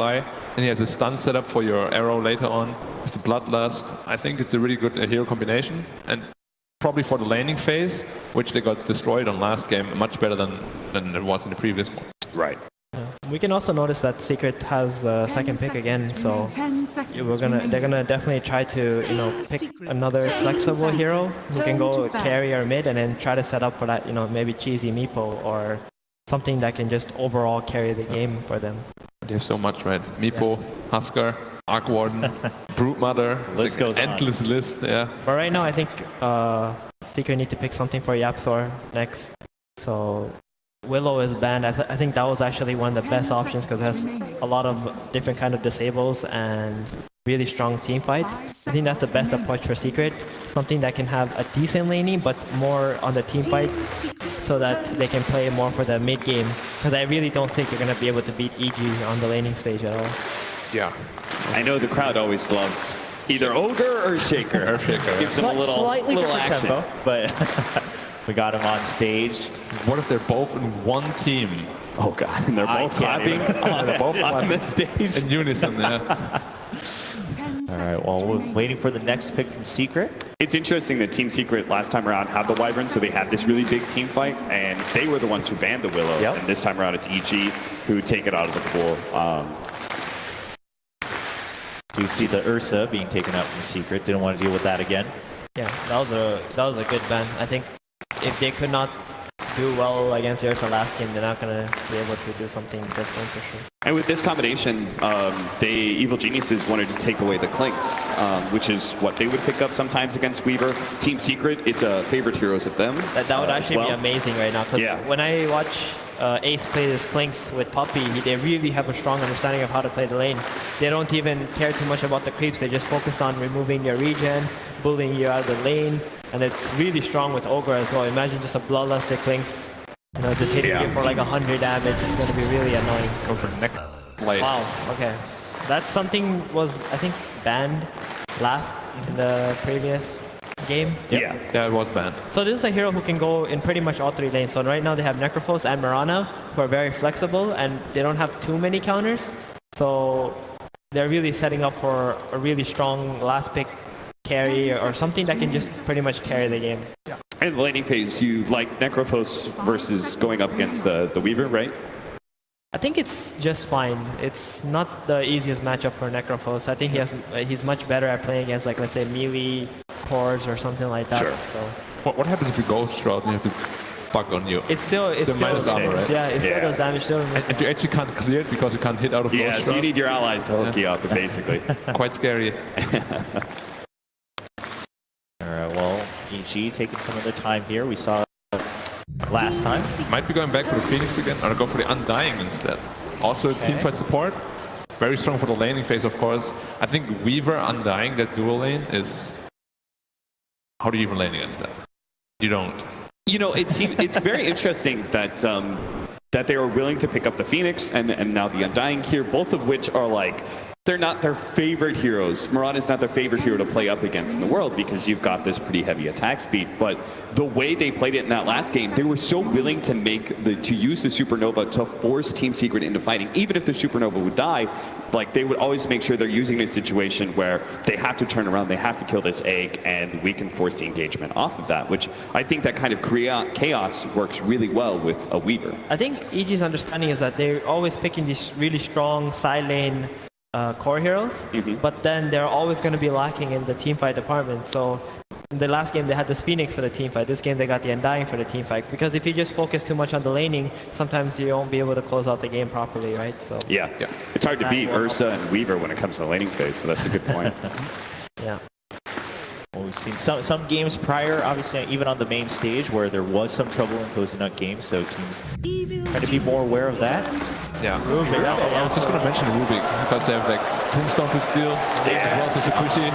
by, and he has a stun setup for your arrow later on. It's the Bloodlust. I think it's a really good hero combination, and probably for the laning phase, which they got destroyed on last game, much better than it was in the previous one. Right. We can also notice that Secret has second pick again, so they're gonna definitely try to pick another flexible hero who can go carry or mid, and then try to set up for that maybe cheesy Meepo or something that can just overall carry the game for them. They have so much, right? Meepo, Husker, Arc Warden, Brute Mother. List goes on. Endless list, yeah. But right now, I think Secret need to pick something for Yapzor next. So Willow is banned. I think that was actually one of the best options because it has a lot of different kind of disables and really strong team fight. I think that's the best approach for Secret. Something that can have a decent laning but more on the team fight so that they can play more for the mid game. Because I really don't think you're going to be able to beat EG on the laning stage at all. Yeah. I know the crowd always loves either Ogre or Shaker. Gives them a little action. Tempo, but we got him on stage. What if they're both in one team? Oh god, and they're both clapping on the stage in unison. Yeah. All right, well, we're waiting for the next pick from Secret. It's interesting that Team Secret last time around had the Wyvern, so they had this really big team fight, and they were the ones who banned the Willow. Yep. And this time around, it's EG who take it out of the pool. You see the Ursa being taken out from Secret. Didn't want to deal with that again. Yeah, that was a good ban. I think if they could not do well against the Ursa last game, they're not going to be able to do something this game for sure. And with this combination, Evil Geniuses wanted to take away the Clinks, which is what they would pick up sometimes against Weaver. Team Secret, it's favorite heroes at them. That would actually be amazing right now, because when I watch Ace play this Clinks with Puppey, they really have a strong understanding of how to play the lane. They don't even care too much about the creeps. They just focused on removing your regen, bullying you out of the lane, and it's really strong with Ogre as well. Imagine just a Bloodlusted Clinks, just hitting you for like 100 damage. It's going to be really annoying. Go for neck. Wow, okay. That's something was, I think, banned last in the previous game. Yeah, it was banned. So this is a hero who can go in pretty much all three lanes. So right now they have Necrophos and Mirana, who are very flexible, and they don't have too many counters. So they're really setting up for a really strong last pick carry or something that can just pretty much carry the game. Yeah. And the laning phase, you like Necrophos versus going up against the Weaver, right? I think it's just fine. It's not the easiest matchup for Necrophos. I think he's much better at playing against, like, let's say melee cores or something like that. Sure. So what happens if you Ghost Shroud and you have to bug on you? It's still minus armor, right? Yeah, it still does damage. And you actually can't clear it because you can't hit out of Ghost Shroud. So you need your allies to hook you up, basically. Quite scary. All right, well, EG taking some of their time here. We saw last time. Might be going back for the Phoenix again, or go for the Undying instead. Also teamfight support. Very strong for the laning phase, of course. I think Weaver Undying, that dual lane, is... How do you even lane against that? You don't. It's very interesting that that they were willing to pick up the Phoenix and now the Undying here, both of which are like, they're not their favorite heroes. Mirana's not their favorite hero to play up against in the world because you've got this pretty heavy attack speed. But the way they played it in that last game, they were so willing to use the Supernova to force Team Secret into fighting. Even if the Supernova would die, like, they would always make sure they're using a situation where they have to turn around, they have to kill this egg, and we can force the engagement off of that, which I think that kind of chaos works really well with a Weaver. I think EG's understanding is that they're always picking these really strong side lane core heroes, but then they're always going to be lacking in the teamfight department. So in the last game they had this Phoenix for the teamfight. This game they got the Undying for the teamfight. Because if you just focus too much on the laning, sometimes you won't be able to close out the game properly, right? So yeah. It's hard to beat Ursa and Weaver when it comes to the laning phase, so that's a good point. Yeah. Well, we've seen some games prior, obviously, even on the main stage, where there was some trouble in closing out games, so teams try to be more aware of that. Yeah, I was just going to mention Rubik, because they have like Tombstone to steal, as well as the Tsukushi.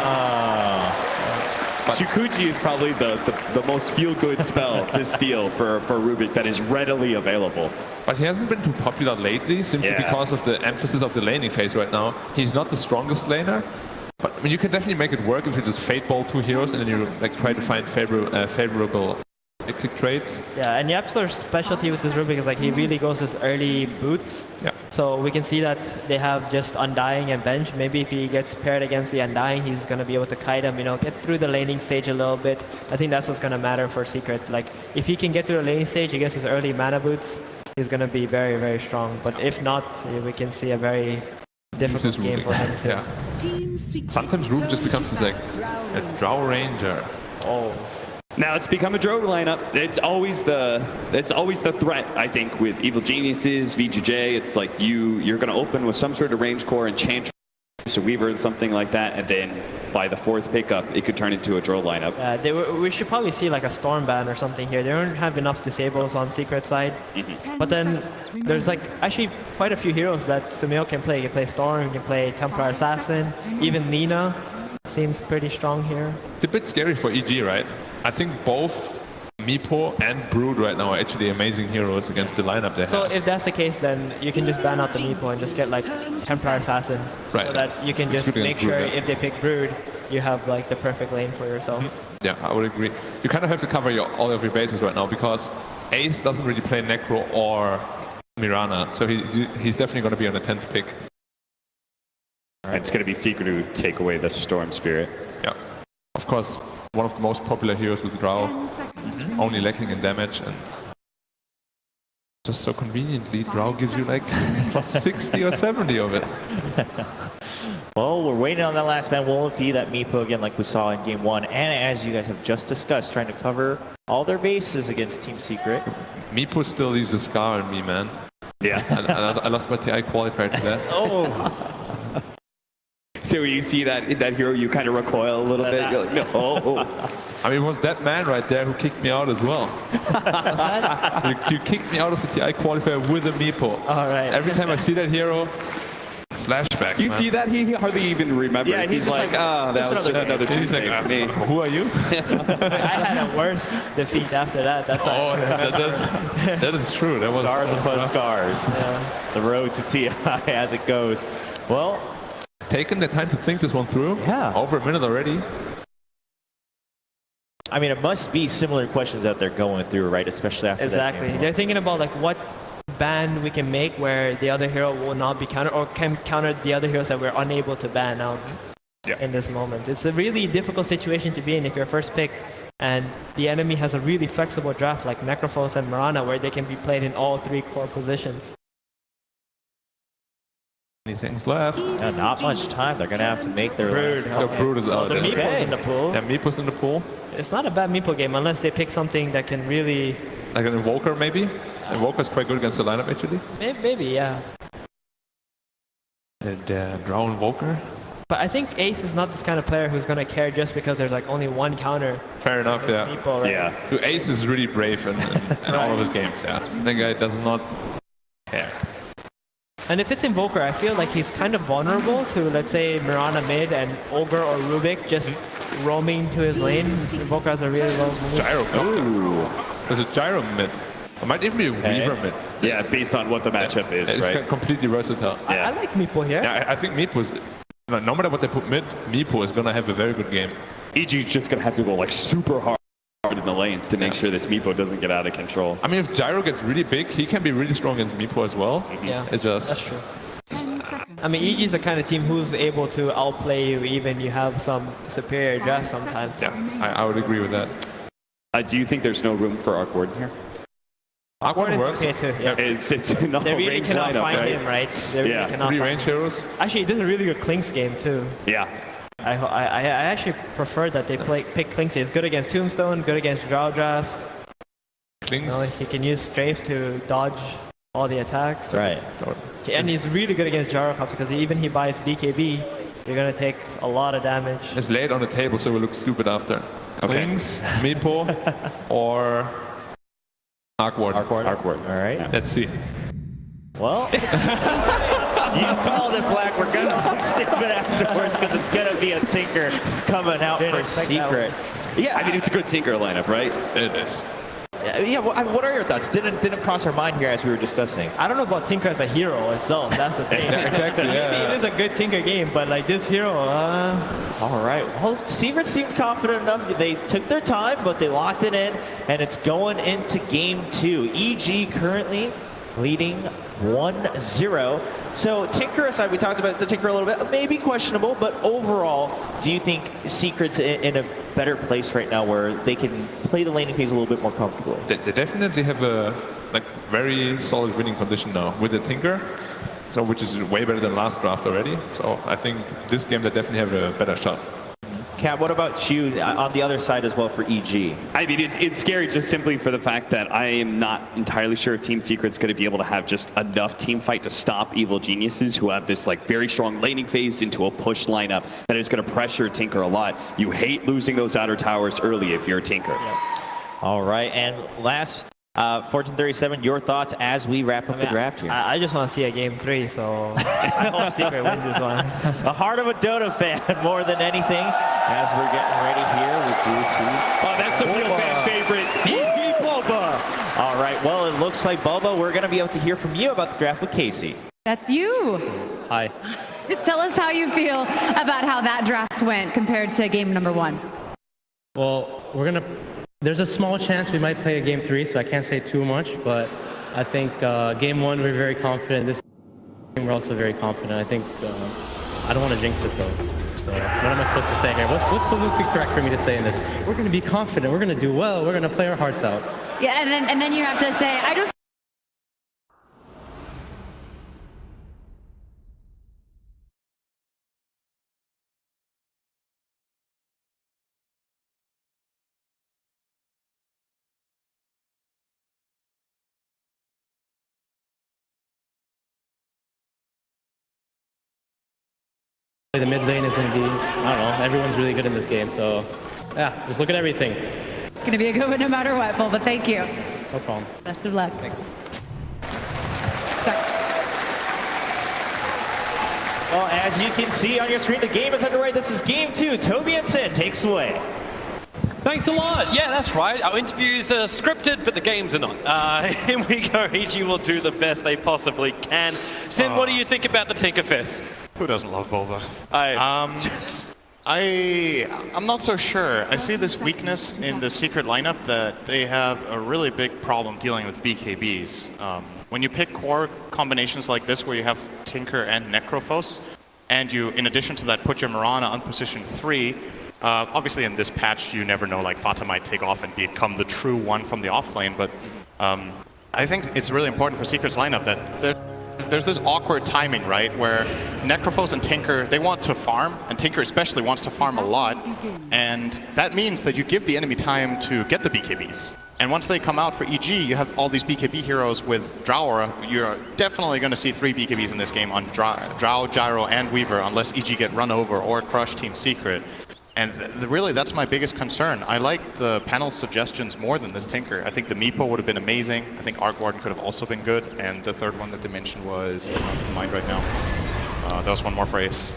Tsukushi is probably the most feel-good spell to steal for Rubik that is readily available. But he hasn't been too popular lately, simply because of the emphasis of the laning phase right now. He's not the strongest laner, but I mean, you can definitely make it work if you just fate ball two heroes and then you like try to find favorable basic traits. Yeah, and Yapsor's specialty with this Rubik is like he really goes his early boots. Yeah. So we can see that they have just Undying and Bench. Maybe if he gets paired against the Undying, he's going to be able to kite him, get through the laning stage a little bit. I think that's what's going to matter for Secret. Like, if he can get through the laning stage, he gets his early mana boots, he's going to be very, very strong. But if not, we can see a very difficult game for him too. Yeah. Sometimes Rube just becomes this, like, a Drow Ranger. Oh. Now it's become a Drow lineup. It's always the threat, I think, with Evil Geniuses, VGJ. It's like you're going to open with some sort of range core and chain or Weaver or something like that, and then by the fourth pickup, it could turn into a Drow lineup. We should probably see like a Storm ban or something here. They don't have enough disables on Secret side. But then there's like actually quite a few heroes that Sumail can play. He can play Storm, he can play Templar Assassin, even Nina seems pretty strong here. It's a bit scary for EG, right? I think both Meepo and Brood right now are actually amazing heroes against the lineup they have. So if that's the case, then you can just ban out the Meepo and just get like Templar Assassin. Right. So that you can just make sure if they pick Brood, you have like the perfect lane for yourself. Yeah, I would agree. You kind of have to cover all of your bases right now because Ace doesn't really play Necro or Mirana, so he's definitely going to be on the 10th pick. Right. It's going to be Secret who take away the Storm Spirit. Yeah. Of course, one of the most popular heroes with Drow, only lacking in damage, and just so conveniently, Drow gives you like plus 60 or 70 of it. Well, we're waiting on that last man. Will it be that Meepo again like we saw in game 1? And as you guys have just discussed, trying to cover all their bases against Team Secret. Meepo still leaves a scar on me, man. Yeah. I lost my TI qualifier to that. Oh. So when you see that hero, you kind of recoil a little bit. You're like, no. Oh. I mean, it was that man right there who kicked me out as well. What's that? You kicked me out of the TI qualifier with a Meepo. All right. Every time I see that hero, flashbacks. You man. see that? He hardly even remembers. Yeah, he's just like, like, that was just another He's Tuesday like, for me. who are you? I had a worse defeat after that. That's that is true. That was Scars upon scars. Yeah. The road to TI as it goes. Well, taking the time to think this one through. Yeah. Over a minute already. I mean, it must be similar questions that they're going through, right? Especially after Exactly. that. They're thinking about like what ban we can make where the other hero will not be countered or can counter the other heroes that we're unable to ban out in this moment. It's a really difficult situation to be in if you're first pick and the enemy has a really flexible draft like Necrophos and Mirana where they can be played in all three core positions. Anything's left. Yeah, not much time. They're going to have to make their Brood. last. Brood is out The there. Meepo's in the pool. Yeah, Meepo's in the pool. It's not a bad Meepo game unless they pick something that can really... Like an Invoker, maybe? Invoker's quite good against the lineup, actually. Maybe, yeah. And Drow Invoker. But I think Ace is not this kind of player who's going to care just because there's like only one counter. Fair enough, yeah. Meepo, right? Yeah. So Ace is really brave in all of his games, yeah. That guy does not care. And if it's Invoker, I feel like he's kind of vulnerable to, let's say, Mirana mid and Ogre or Rubik just roaming to his lane. Invoker has a really low move. Gyro. Ooh. There's a Gyro mid. It might even be a Weaver mid. Yeah, based on what the matchup is, It's right? completely versatile. I like Meepo here. Yeah, I think Meepo is, no matter what they put mid, Meepo is going to have a very good game. EG's just going to have to go like super hard in the lanes to make sure this Meepo doesn't get out of control. I mean, if Gyro gets really big, he can be really strong against Meepo as well. Yeah, It's just... that's true. I mean, EG's the kind of team who's able to outplay you even you have some superior draft sometimes. Yeah, I would agree with that. Do you think there's no room for Arc Warden here? Aquan Is works. okay too. Yeah. It's an They really range cannot lineup, find right? him, right? They really Yeah. cannot Three find range him. heroes. Actually, this is a really good Clinks game too. Yeah. I actually prefer that they pick Clinksy. It's good against Tombstone, good against Drow drafts. Klings. He can use Strafe to dodge all the attacks. Right. And he's really good against Jarokov because even he buys BKB, you're going to take a lot of damage. Just lay it on the table so we look stupid after. Klings, Meepo, or Arkward. Arc Warden. All right. Let's see. Well, you called it black. We're going to look stupid afterwards because it's going to be a Tinker coming out Didn't for expect that Secret. Yeah, I mean, it's a good Tinker lineup, right? It is. Yeah, well, what are your thoughts? Didn't cross our mind here as we were discussing. I don't know about Tinker as a hero itself. That's the thing. Yeah, exactly, yeah. Maybe it is a a good Tinker game, but like this hero, All right. Well, Secret seemed confident enough. They took their time, but they locked it in, and it's going into game 2. EG currently leading 1-0. So Tinker aside, we talked about the Tinker a little bit, maybe questionable, but overall, do you think Secret's in a better place right now where they can play the laning phase a little bit more comfortably? They definitely have a very solid winning condition now with the Tinker, so which is way better than last draft already. So I think this game they definitely have a better shot. Kat, what about you on the other side as well for EG? I mean, it's scary just simply for the fact that I am not entirely sure if Team Secret's going to be able to have just enough team fight to stop Evil Geniuses, who have this like very strong laning phase into a push lineup that is going to pressure Tinker a lot. You hate losing those outer towers early if you're a Tinker. Yep. All right, and last, 1437, your thoughts as we wrap up the draft here. I just want to see a game 3, so I hope Secret wins this one. The heart of a Dota fan more than anything. As we're getting ready here, we do see... Oh, that's a real fan favorite, EG Boba. All right, well, it looks like, Boba, we're going to be able to hear from you about the draft with Casey. That's you. Hi. Tell us how you feel about how that draft went compared to game number 1. Well, there's a small chance we might play a game 3, so I can't say too much, but I think game 1 we're very confident. This game we're also very confident. I think, I don't want to jinx it though. So, what am I supposed to say here? What's politically correct for me to say in this? We're going to be confident, we're going to do well, we're going to play our hearts out. Yeah, and then you have to say, I just The mid lane is going to be, I don't know, everyone's really good in this game, so yeah, just look at everything. it's going to be a good one no matter what, Paul, but thank you. No problem. Best of luck. Well, as you can see on your screen, the game is underway. This is game 2. Toby and Sin takes away. Thanks a lot. Yeah, that's right. Our interviews are scripted, but the games are not. Here we go. EG will do the best they possibly can. Sin, what do you think about the Tinker Fifth? Who doesn't love Boba? I'm not so sure. I see this weakness in the Secret lineup that they have a really big problem dealing with BKBs. When you pick core combinations like this where you have Tinker and Necrophos, and you, in addition to that, put your Mirana on position 3, obviously in this patch you never know, like Fata might take off and become the true one from the offlane, but I think it's really important for Secret's lineup that there's this awkward timing, right, where Necrophos and Tinker, they want to farm, and Tinker especially wants to farm a lot, and that means that you give the enemy time to get the BKBs. And once they come out for EG, you have all these BKB heroes with Drow. You're definitely going to see 3 BKBs in this game on Drow, Gyro, and Weaver, unless EG get run over or crush Team Secret. And really, that's my biggest concern. I like the panel's suggestions more than this Tinker. I think the Meepo would have been amazing. I think Arc Warden could have also been good. And the third one that they mentioned was, it's not in mind right now. There was one more phrase.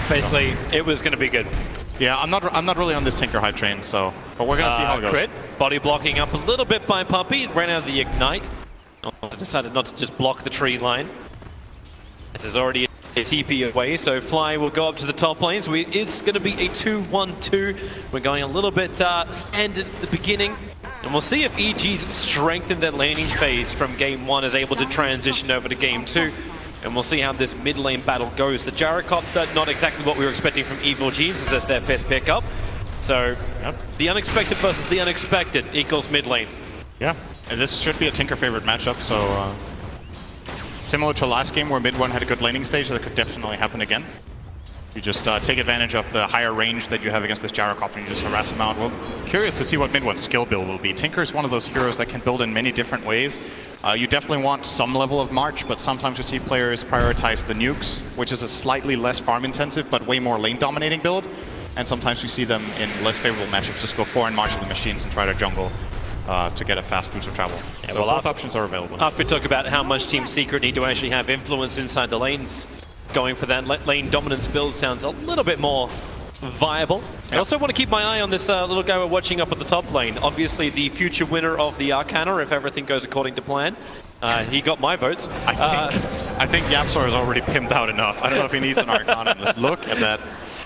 Basically, it was going to be good. Yeah, I'm not really on this Tinker hype train, so, but we're going to see how it goes. Crit, body blocking up a little bit by Puppy, ran out of the Ignite. Decided not to just block the tree line. This is already a TP away, so Fly will go up to the top lane. So it's going to be a 2-1-2. We're going a little bit standard at the beginning. And we'll see if EG's strengthened their laning phase from game 1 is able to transition over to game 2. And we'll see how this mid lane battle goes. The Gyrocopter, not exactly what we were expecting from Evil Geniuses as their 5th pickup. So the unexpected versus the unexpected equals mid lane. Yeah, and this should be a Tinker favorite matchup, so similar to last game where mid 1 had a good laning stage, that could definitely happen again. You just take advantage of the higher range that you have against this Gyrocopter and you just harass him out. Well, curious to see what mid 1's skill build will be. Tinker is one of those heroes that can build in many different ways. You definitely want some level of March, but sometimes you see players prioritize the nukes, which is a slightly less farm intensive but way more lane dominating build. And sometimes you see them in less favorable matchups just go 4 and March the machines and try to jungle to get a fast boost of travel. Yeah, so both options are available. After we talk about how much Team Secret need to actually have influence inside the lanes, going for that lane dominance build sounds a little bit more viable. I also want to keep my eye on this little guy we're watching up at the top lane. Obviously the future winner of the Arcana, if everything goes according to plan. He got my votes. I think Yapsor is already pimped out enough. I don't know if he needs an Arcana. Let's look at that.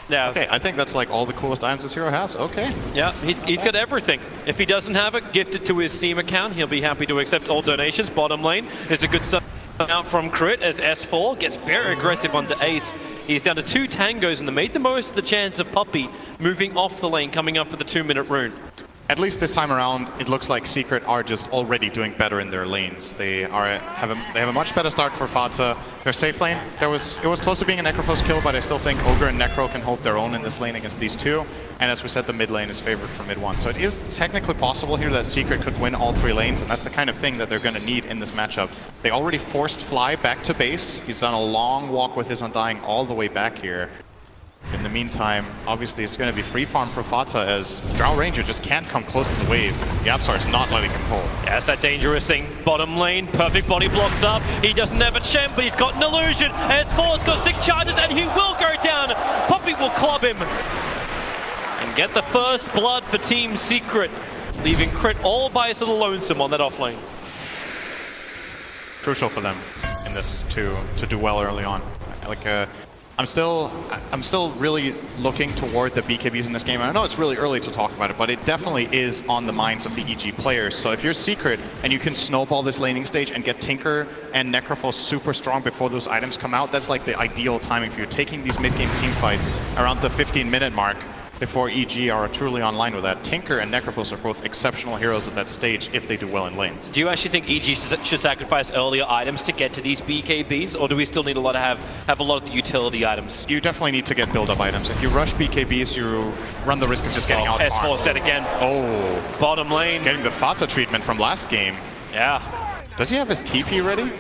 Yeah. Okay, I think that's like all the coolest items this hero has. Okay. Yeah, he's got everything. If he doesn't have it, gift it to his Steam account. He'll be happy to accept all donations. Bottom lane is a good start out from Crit as S4 gets very aggressive onto Ace. He's down to 2 tangos and they made the most of the chance of Puppey moving off the lane, coming up for the 2-minute rune. At least this time around, it looks like Secret are just already doing better in their lanes. They have a much better start for Fata. Their safe lane, it was close to being a Necrophos kill, but I still think Ogre and Necro can hold their own in this lane against these two. And as we said, the mid lane is favored for mid 1. So it is technically possible here that Secret could win all 3 lanes, and that's the kind of thing that they're going to need in this matchup. They already forced Fly back to base. He's done a long walk with his Undying all the way back here. In the meantime, obviously it's going to be free farm for Fata as Drow Ranger just can't come close to the wave. Yapsar is not letting him pull. Yeah, it's that dangerous thing. Bottom lane, perfect body blocks up. He doesn't have a champ, but he's got an illusion. S4's got 6 charges and he will go down. Puppey will club him. And get the first blood for Team Secret, leaving Crit all by his little lonesome on that offlane. Crucial for them in this to do well early on. Like I'm still really looking toward the BKBs in this game. I know it's really early to talk about it, but it definitely is on the minds of the EG players. So if you're Secret and you can snowball this laning stage and get Tinker and Necrophos super strong before those items come out, that's like the ideal timing for you. Taking these mid-game team fights around the 15-minute mark before EG are truly online with that. Tinker and Necrophos are both exceptional heroes at that stage if they do well in lanes. Do you actually think EG should sacrifice earlier items to get to these BKBs, or do we still need a lot to have a lot of the utility items? You definitely need to get build-up items. If you rush BKBs, you run the risk of just getting out. S4's dead again. Oh. Bottom lane. Getting the Fata treatment from last game. Yeah. Does he have his TP ready?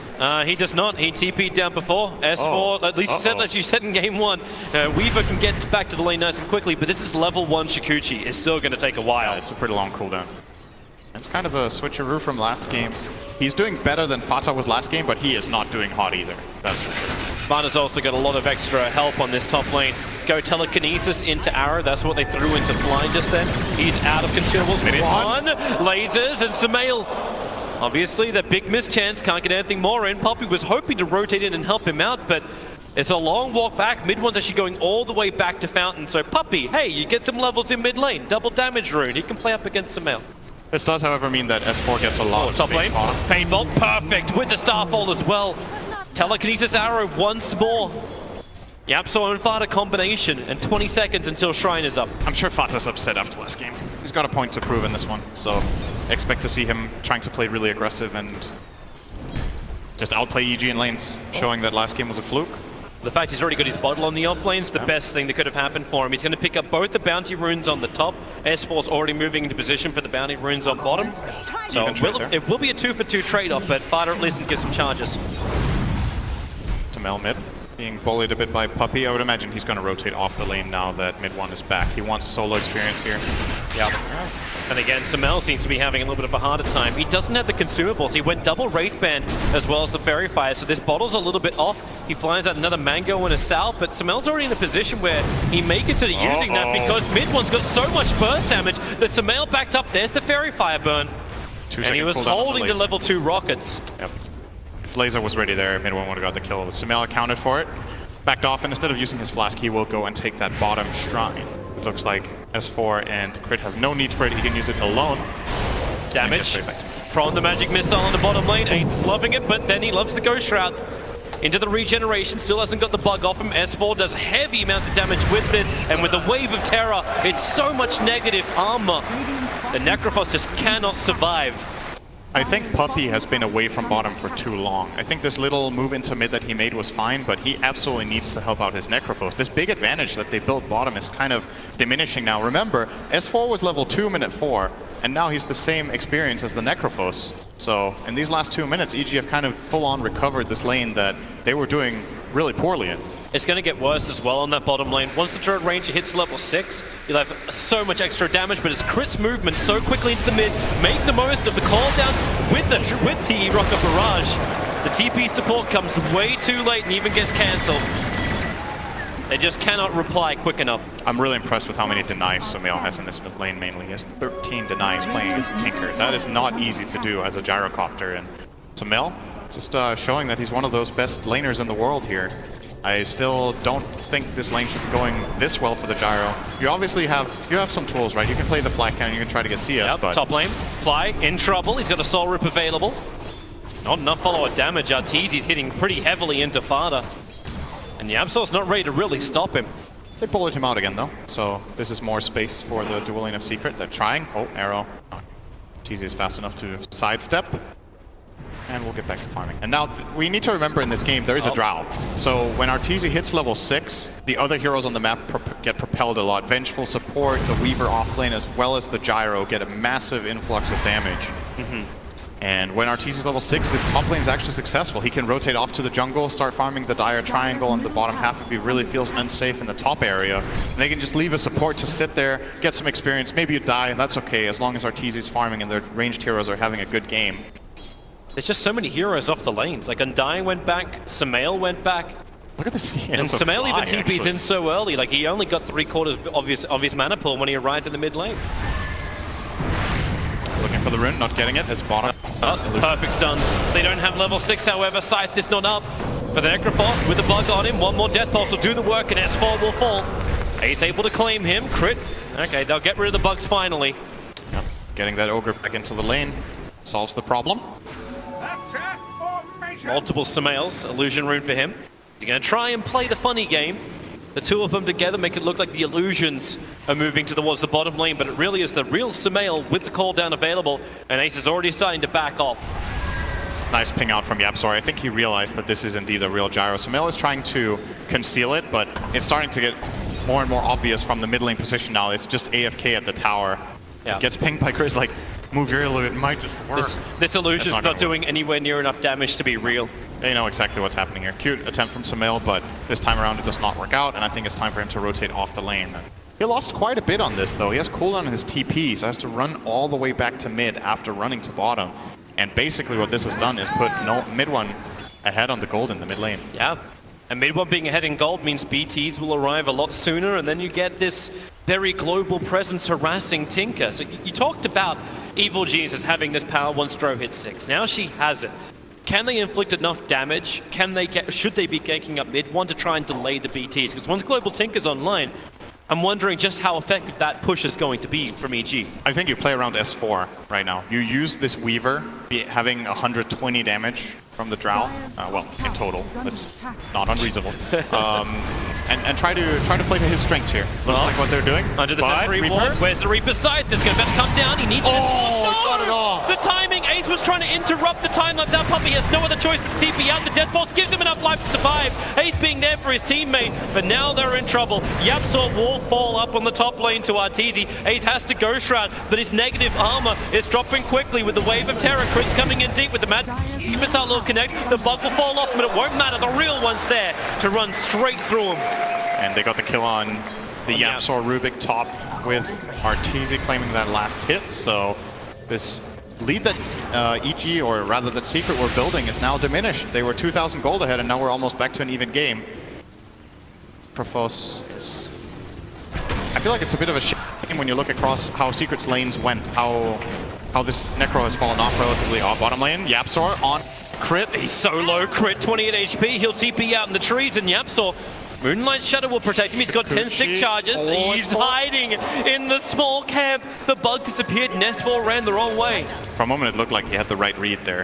He does not. He TP'd down before. S4, at least as you said in game 1, Weaver can get back to the lane nice and quickly, but this is level 1 Shikuchi. It's still going to take a while. Yeah, it's a pretty long cooldown. It's kind of a switcheroo from last game. He's doing better than Fata was last game, but he is not doing hot either. That's for sure. Mana's also got a lot of extra help on this top lane. Go telekinesis into Arrow. That's what they threw into Fly just then. He's out of consumables. One, lasers, and Sumail. Obviously, that big mischance can't get anything more in. Puppey was hoping to rotate in and help him out, but it's a long walk back. Mid one's actually going all the way back to Fountain. So Puppey, hey, you get some levels in mid lane. Double damage rune. He can play up against Sumail. This does, however, mean that S4 gets a lot of top space lane. Feightbolt, perfect with the Starfall as well. Telekinesis Arrow once more. Yapsor and Fata combination, and 20 seconds until Shrine is up. I'm sure Fata's upset after last game. He's got a point to prove in this one, so expect to see him trying to play really aggressive and just outplay EG in lanes, showing that last game was a fluke. The fact he's already got his bottle on the off lane's the best thing that could have happened for him. He's going to pick up both the bounty runes on the top. S4's already moving into position for the bounty runes on bottom. So it will be a 2-for-2 trade-off, but Fata at least can get some charges. To Mel mid, being bullied a bit by Puppey. I would imagine he's going to rotate off the lane now that mid one is back. He wants solo experience here. Yeah. And again, Sumail seems to be having a little bit of a harder time. He doesn't have the consumables. He went double Wraith Band as well as the Fairy Fire, so this bottle's a little bit off. He flies out another Mango and a Sal, but Sumail's already in a position where he may consider using that because mid one's got so much burst damage that Sumail backs up. There's the Fairy Fire burn. And he was holding the level 2 rockets. Yep. If Laser was ready there, mid one would have got the kill, but Sumail accounted for it. Backed off, and instead of using his flask, he will go and take that bottom shrine. It looks like S4 and Crit have no need for it. He can use it alone. Damage from the magic missile on the bottom lane. Ace is loving it, but then he loves the Ghost Shroud. Into the regeneration, still hasn't got the bug off him. S4 does heavy amounts of damage with this, and with the Wave of Terror, it's so much negative armor. The Necrophos just cannot survive. I think Puppey has been away from bottom for too long. I think this little move into mid that he made was fine, but he absolutely needs to help out his Necrophos. This big advantage that they built bottom is kind of diminishing now. Remember, S4 was level 2 minute 4, and now he's the same experience as the Necrophos. So in these last 2 minutes, EG have kind of full-on recovered this lane that they were doing really poorly in. It's going to get worse as well on that bottom lane. Once the Turret Ranger hits level 6, you'll have so much extra damage, but his Crit's movement so quickly into the mid, make the most of the call down with the Rocket Barrage. The TP support comes way too late and even gets cancelled. They just cannot reply quick enough. I'm really impressed with how many denies Sumail has in this mid lane mainly. He has 13 denies playing against Tinker. That is not easy to do as a gyrocopter. And Sumail, just showing that he's one of those best laners in the world here. I still don't think this lane should be going this well for the Gyro. You obviously have some tools, right? You can play the flat cannon, you can try to get CS, Yep, but... top lane, Fly in trouble. He's got a Soul Rip available. Not enough follower damage. Arteezy's hitting pretty heavily into Fada. And Yabsor's not ready to really stop him. They bullet him out again, though. So this is more space for the dual lane of Secret. They're trying. Oh, arrow. Arteezy is fast enough to sidestep. And we'll get back to farming. And now we need to remember in this game there is a drought. So when Arteezy hits level 6, the other heroes on the map get propelled a lot. Vengeful support, the Weaver offlane, as well as the Gyro get a massive influx of damage. And when Arteezy's level 6, this top lane is actually successful. He can rotate off to the jungle, start farming the Dire Triangle on the bottom half if he really feels unsafe in the top area. And they can just leave a support to sit there, get some experience. Maybe you die, and that's okay, as long as Arteezy's farming and their ranged heroes are having a good game. There's just so many heroes off the lanes. Like Undying went back, Samael went back. Look at the CS And of Samael Fly, even TP's in so early. Like he only got 3/4 of his mana pool when he arrived in the mid lane. Looking for the rune, not getting it, as bottom. Perfect stuns. They don't have level 6, however. Scythe is not up. But the Necrophos with the bug on him. One more Death Pulse will do the work and S4 will fall. Ace able to claim him. Crit. Okay, they'll get rid of the bugs finally. Yep. Getting that Ogre back into the lane solves the problem. Multiple Samaels. Illusion rune for him. He's going to try and play the funny game. The two of them together make it look like the illusions are moving towards the bottom lane, but it really is the real Samael with the call down available, and Ace is already starting to back off. Nice ping out from Yabsor. I think he realized that this is indeed a real Gyro. Samael is trying to conceal it, but it's starting to get more and more obvious from the mid lane position now. It's just AFK at the tower. Yeah. It gets pinged by Chris, like, move your illusion, it might just work. This illusion's not doing anywhere near enough damage to be real. They know exactly what's happening here. Cute attempt from Samael, but this time around it does not work out, and I think it's time for him to rotate off the lane. He lost quite a bit on this, though. He has cooldown on his TP, so has to run all the way back to mid after running to bottom. And basically what this has done is put mid one ahead on the gold in the mid lane. Yeah, and mid one being ahead in gold means BTs will arrive a lot sooner, and then you get this very global presence harassing Tinker. So you talked about Evil Genius as having this power once Stro hits 6. Now she has it. Can they inflict enough damage? Should they be ganking up mid one to try and delay the BTs? Because once Global Tinker's online, I'm wondering just how effective that push is going to be from EG. I think you play around S4 right now. You use this Weaver having 120 damage from the Drow. Well, in total. That's not unreasonable. And try to play to his strengths here. Looks like what they're doing. Under the Sentry Ward. Where's the Reaper's Scythe? It's going to come down. He needs got it all. The timing. Ace was trying to interrupt the time lapse out. Puppey has no other choice but to TP out. The Death Pulse gives him enough life to survive. Ace being there for his teammate, but now they're in trouble. Yabsor will fall up on the top lane to Arteezy. Ace has to Ghost Shroud, but his negative armor is dropping quickly with the Wave of Terror. Crits coming in deep with the Mad Missile will connect. The bug will fall off, but it won't matter. The real one's there to run straight through him. And they got the kill on the Yabsor Rubik top with Arteezy claiming that last hit. So this lead that EG, or rather that Secret were building, is now diminished. They were 2,000 gold ahead, and now we're almost back to an even game. Profos is... I feel like it's a bit of a shame when you look across how Secret's lanes went, how this Necro has fallen off relatively off bottom lane. Yabsor on crit. He's so low, crit 28 HP. He'll TP out in the trees, and Yabsor, Moonlight Shadow will protect him. He's got 10 stick charges. He's hiding in the small camp. The bug disappeared. Nesfor ran the wrong way. For a moment, it looked like he had the right read there.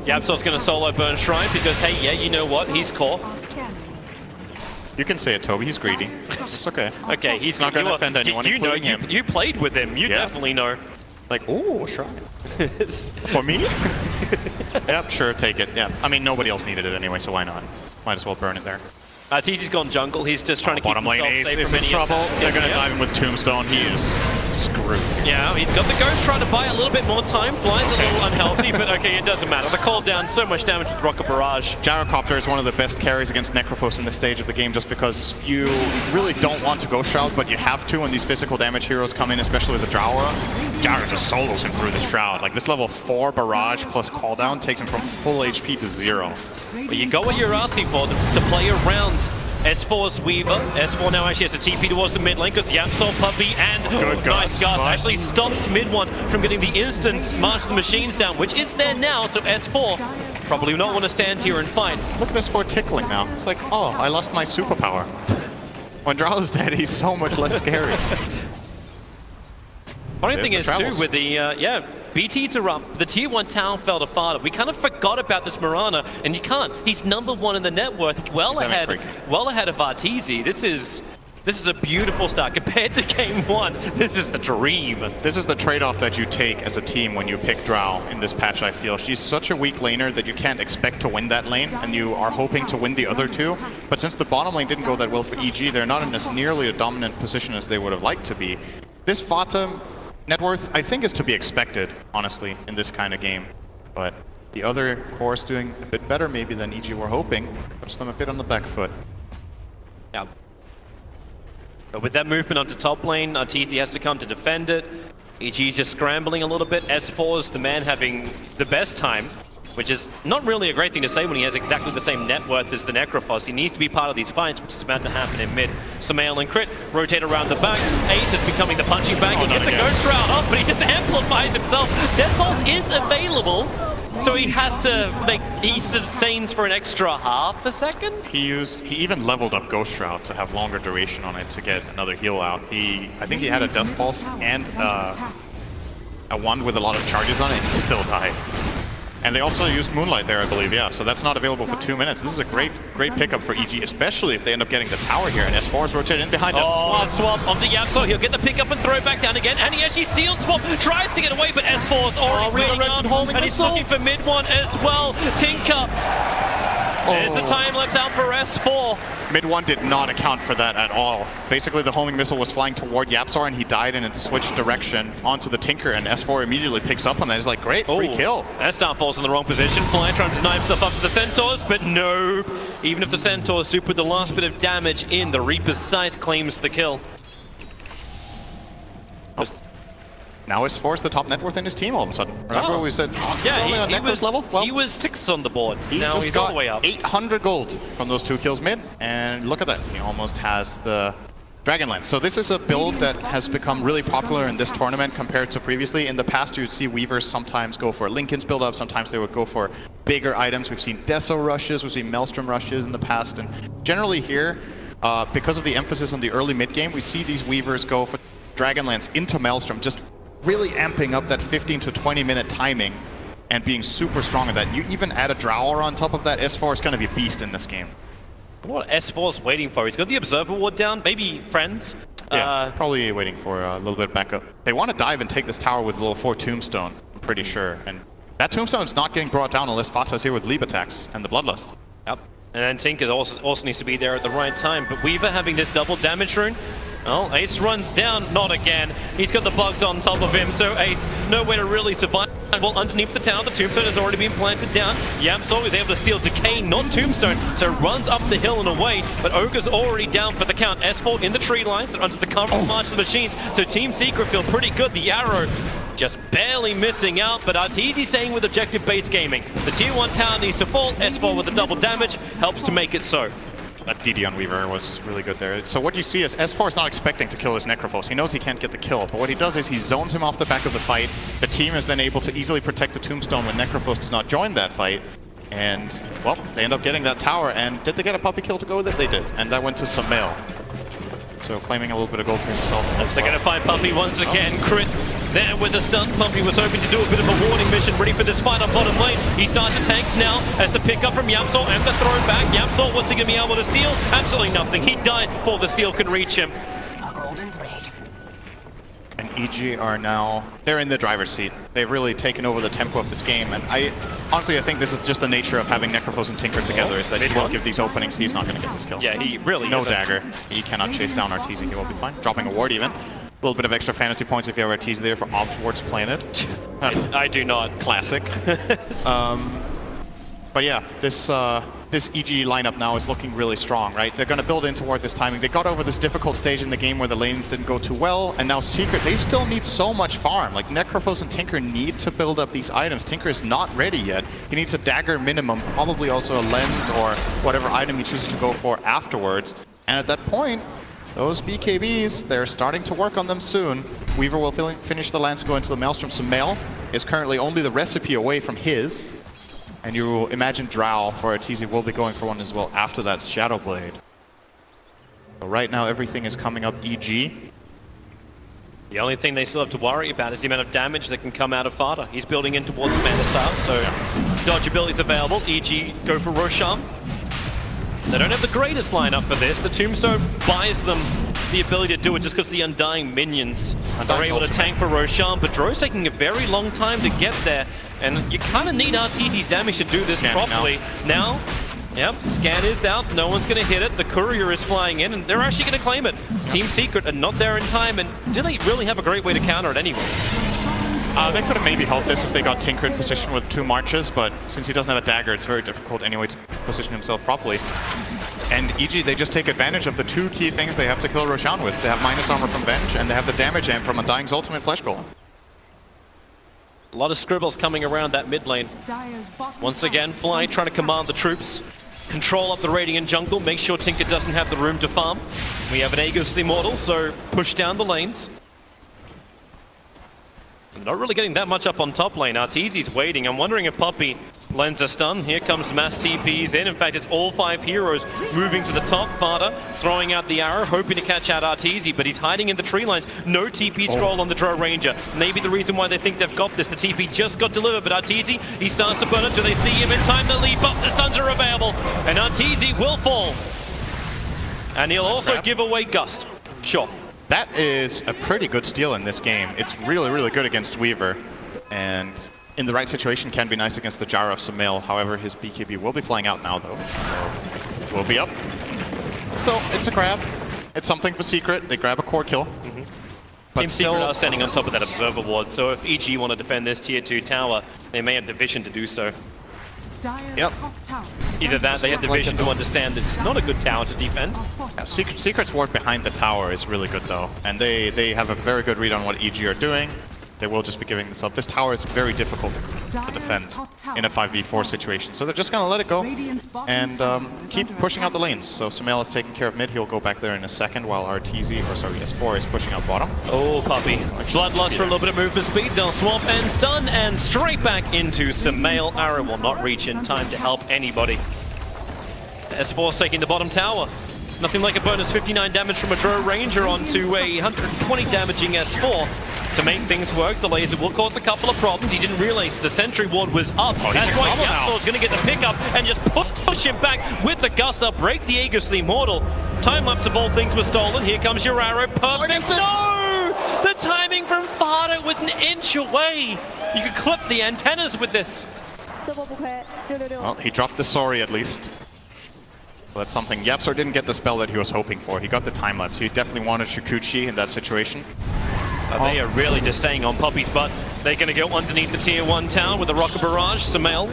Yabsor's going to solo burn Shrine because, hey, yeah, you know what? He's caught. You can say it, Toby. He's greedy. It's okay. Okay, he's not going to offend anyone, including him. You played with him. You definitely know. Like, ooh, Shrine. For me? Yep, sure, take it. Yeah, I mean, nobody else needed it anyway, so why not? Might as well burn it there. TZ's gone jungle. He's just trying to keep himself Ace safe is from in any trouble. attack. They're going to dive him with Tombstone. He is screwed. Yeah, he's got the Ghost trying to buy a little bit more time. Fly's a little unhealthy, but okay, it doesn't matter. The call down, so much damage with Rocket Barrage. Gyrocopter is one of the best carries against Necrophos in this stage of the game, just because you really don't want to go Shroud, but you have to when these physical damage heroes come in, especially with the Drow. Gyro just solos him through the Shroud. Like, this level 4 Barrage plus call down takes him from full HP to 0. But you got what you're asking for, to play around S4 S4's Weaver. S4 now actually has a TP towards the mid lane because YapzOr, Puppey, and nice Gus actually stops mid one from getting the instant March of the Machines down, which is there now, so S4 probably not want to stand here and fight. Look at S4 tickling now. It's like, oh, I lost my superpower. When Drow's dead, he's so much less scary. Funny thing is too, with the, BT to up, the tier 1 town fell to Fada. We kind of forgot about this Mirana, and you can't. He's #1 in the net worth, well ahead of Arteezy. This is a beautiful start. Compared to game 1, this is the dream. This is the trade-off that you take as a team when you pick Drow in this patch, I feel. She's such a weak laner that you can't expect to win that lane, and you are hoping to win the other two. But since the bottom lane didn't go that well for EG, they're not in as nearly a dominant position as they would have liked to be. This Fata net worth, I think, is to be expected, honestly, in this kind of game. But the other course doing a bit better maybe than EG were hoping, puts them a bit on the back foot. Yeah. But with that movement onto top lane, Arteezy has to come to defend it. EG's just scrambling a little bit. S4's the man having the best time, which is not really a great thing to say when he has exactly the same net worth as the Necrophos. He needs to be part of these fights, which is about to happen in mid. Samael and Crit rotate around the back. Ace is becoming the punching bag. He gets the Ghost Shroud up, but he just amplifies himself. Death Pulse is available, so he has to make, he sustains for an extra half a second. He even leveled up Ghost Shroud to have longer duration on it to get another heal out. I think he had a Death Pulse and a one with a lot of charges on it, and he still died. And they also used Moonlight there, I believe, yeah. So that's not available for 2 minutes. This is a great pickup for EG, especially if they end up getting the tower here. And S4 is rotated in behind them. Oh, swap onto YapzOr. He'll get the pickup and throw back down again. And he actually steals swap, tries to get away, but S4's already waiting up. And he's looking for mid one as well. Tinker. There's the time left out for S4. Mid one did not account for that at all. Basically, the homing missile was flying toward YapzOr, and he died and it switched direction onto the Tinker, and S4 immediately picks up on that. He's like, great, free kill. That Starfall's in the wrong position. Fly trying to deny himself up to the Centaurs, but no. Even if the Centaurs supered the last bit of damage in, the Reaper's Sight claims the kill. Now S4's the top net worth in his team all of a sudden. Remember what we said? Yeah, on net worth level? Well, he was 6th on the board. Now just he's got all the way up. 800 gold from those 2 kills mid, and look at that. He almost has the Dragonlance. So this is a build that has become really popular in this tournament compared to previously. In the past, you'd see Weavers sometimes go for Linken's build-up, sometimes they would go for bigger items. We've seen Deso rushes, we've seen Maelstrom rushes in the past, and generally here, because of the emphasis on the early mid-game, we see these Weavers go for Dragonlance into Maelstrom, just really amping up that 15 to 20 minute timing and being super strong at that. You even add a Drower on top of that, S4 is going to be a beast in this game. What S4's waiting for? He's got the Observer Ward down, maybe friends. Yeah, probably waiting for a little bit of backup. They want to dive and take this tower with a little 4 Tombstone, I'm pretty sure. And that Tombstone's not getting brought down unless Fata's here with Leap attacks and the Bloodlust. Yep. And then Tinker also needs to be there at the right time. But Weaver having this double damage rune. Oh, Ace runs down, not again. He's got the bugs on top of him, so Ace, nowhere to really survive. Well, underneath the tower, the Tombstone has already been planted down. YapzOr is able to steal Decay, not Tombstone, so runs up the hill and away, but Ogre's already down for the count. S4 in the tree lines, they're under the cover of March of the Machines, so Team Secret feel pretty good. The arrow just barely missing out, but Arteezy staying with objective-based gaming. The tier 1 tower needs to fall, S4 with the double damage helps to make it so. That DD on Weaver was really good there. So what you see is S4 is not expecting to kill his Necrophos. He knows he can't get the kill, but what he does is he zones him off the back of the fight. The team is then able to easily protect the Tombstone when Necrophos does not join that fight. And, well, they end up getting that tower. And did they get a puppy kill to go with it? They did. And that went to Samael. So claiming a little bit of gold for himself as They're going to find Puppey once again. Crit there with the stun. Puppey was hoping to do a bit of a warning mission, ready for this fight on bottom lane. He starts to tank now as the pickup from YapzOr and the throw back. YapzOr, what's he going to be able to steal? Absolutely nothing. He died before the steal could reach him. And EG are now, they're in the driver's seat. They've really taken over the tempo of this game, and honestly I think this is just the nature of having Necrophos and Tinker together, is that he won't give these openings, he's not going to get this kill. Yeah, he really No isn't. dagger, he cannot chase down Arteezy, he will be fine. Dropping a ward even. A little bit of extra fantasy points if you have Arteezy there for Obs Ward's playing it. I do not. Classic. But yeah, this EG lineup now is looking really strong, right? They're going to build in toward this timing. They got over this difficult stage in the game where the lanes didn't go too well, and now Secret, they still need so much farm. Like, Necrophos and Tinker need to build up these items. Tinker is not ready yet. He needs a dagger minimum, probably also a lens or whatever item he chooses to go for afterwards. And at that point, those BKBs, they're starting to work on them soon. Weaver will finish the lance, go into the Maelstrom. Sumail is currently only the recipe away from his. And you imagine Drow for Arteezy will be going for one as well after that Shadow Blade. So right now everything is coming up EG. The only thing they still have to worry about is the amount of damage that can come out of Fada. He's building in towards Commander Star, so dodge abilities available. EG go for Roshan. They don't have the greatest lineup for this. The Tombstone buys them the ability to do it just because the Undying minions are able to tank for Roshan, but Dro's taking a very long time to get there, and you kind of need Arteezy's damage to do this properly. Now, yep, scan is out, no one's going to hit it, the courier is flying in, and they're actually going to claim it. Team Secret are not there in time, and do they really have a great way to counter it anyway? They could have maybe held this if they got Tinker in position with 2 marches, but since he doesn't have a dagger, it's very difficult anyway to position himself properly. And EG, they just take advantage of the 2 key things they have to kill Roshan with. They have minus armor from Bench, and they have the damage amp from Undying's ultimate Flesh Golem. A lot of scribbles coming around that mid lane. Once again, Fly trying to command the troops, control up the Radiant jungle, make sure Tinker doesn't have the room to farm. We have an Aegis Immortal, so push down the lanes. Not really getting that much up on top lane. Arteezy's waiting. I'm wondering if Puppey lends a stun. Here comes mass TPs in. In fact, it's all 5 heroes moving to the top. Fada throwing out the arrow, hoping to catch out Arteezy, but he's hiding in the tree lines. No TP scroll on the Drow Ranger. Maybe the reason why they think they've got this. The TP just got delivered, but Arteezy, he starts to burn it. Do they see him in time to leap up? The stuns are available, and Arteezy will fall. And he'll also give away Gust. Sure. That is a pretty good steal in this game. It's really, really good against Weaver. And in the right situation can be nice against the Jar of Sumail. However, his BKB will be flying out now, though. So will be up. Still, it's a grab. It's something for Secret. They grab a core kill. Team Secret are standing on top of that Observer Ward, so if EG want to defend this Tier 2 tower, they may have the vision to do so. Yep. Either that, they have the vision to understand this is not a good tower to defend. Yeah, Secret's ward behind the tower is really good though, and they have a very good read on what EG are doing. They will just be giving this up. This tower is very difficult to defend in a 5v4 situation, so they're just going to let it go and keep pushing out the lanes. So Sumail is taking care of mid. He'll go back there in a second while S4 is pushing out bottom. Oh, Puppey. Bloodlust for a little bit of movement speed. They'll swap and stun and straight back into Sumail. Arrow will not reach in time to help anybody. S4's taking the bottom tower. Nothing like a bonus 59 damage from a Drow Ranger onto a 120 damaging S4. To make things work, the laser will cause a couple of problems. He didn't realize the sentry ward was up. That's why Yapsol's going to get the pickup and just push him back with the Gust up, break the Aegis the Immortal. Time-lapse of all things was stolen. Here comes your arrow. Perfect. No! The timing from Fada was an inch away. You could clip the antennas with this. Well, he dropped the sorry at least. Well, that's something. Yapsor didn't get the spell that he was hoping for. He got the time-lapse. He definitely wanted Shikuchi in that situation. They are really just staying on Puppey's butt. They're going to go underneath the Tier 1 town with a Rocket Barrage. Sumail.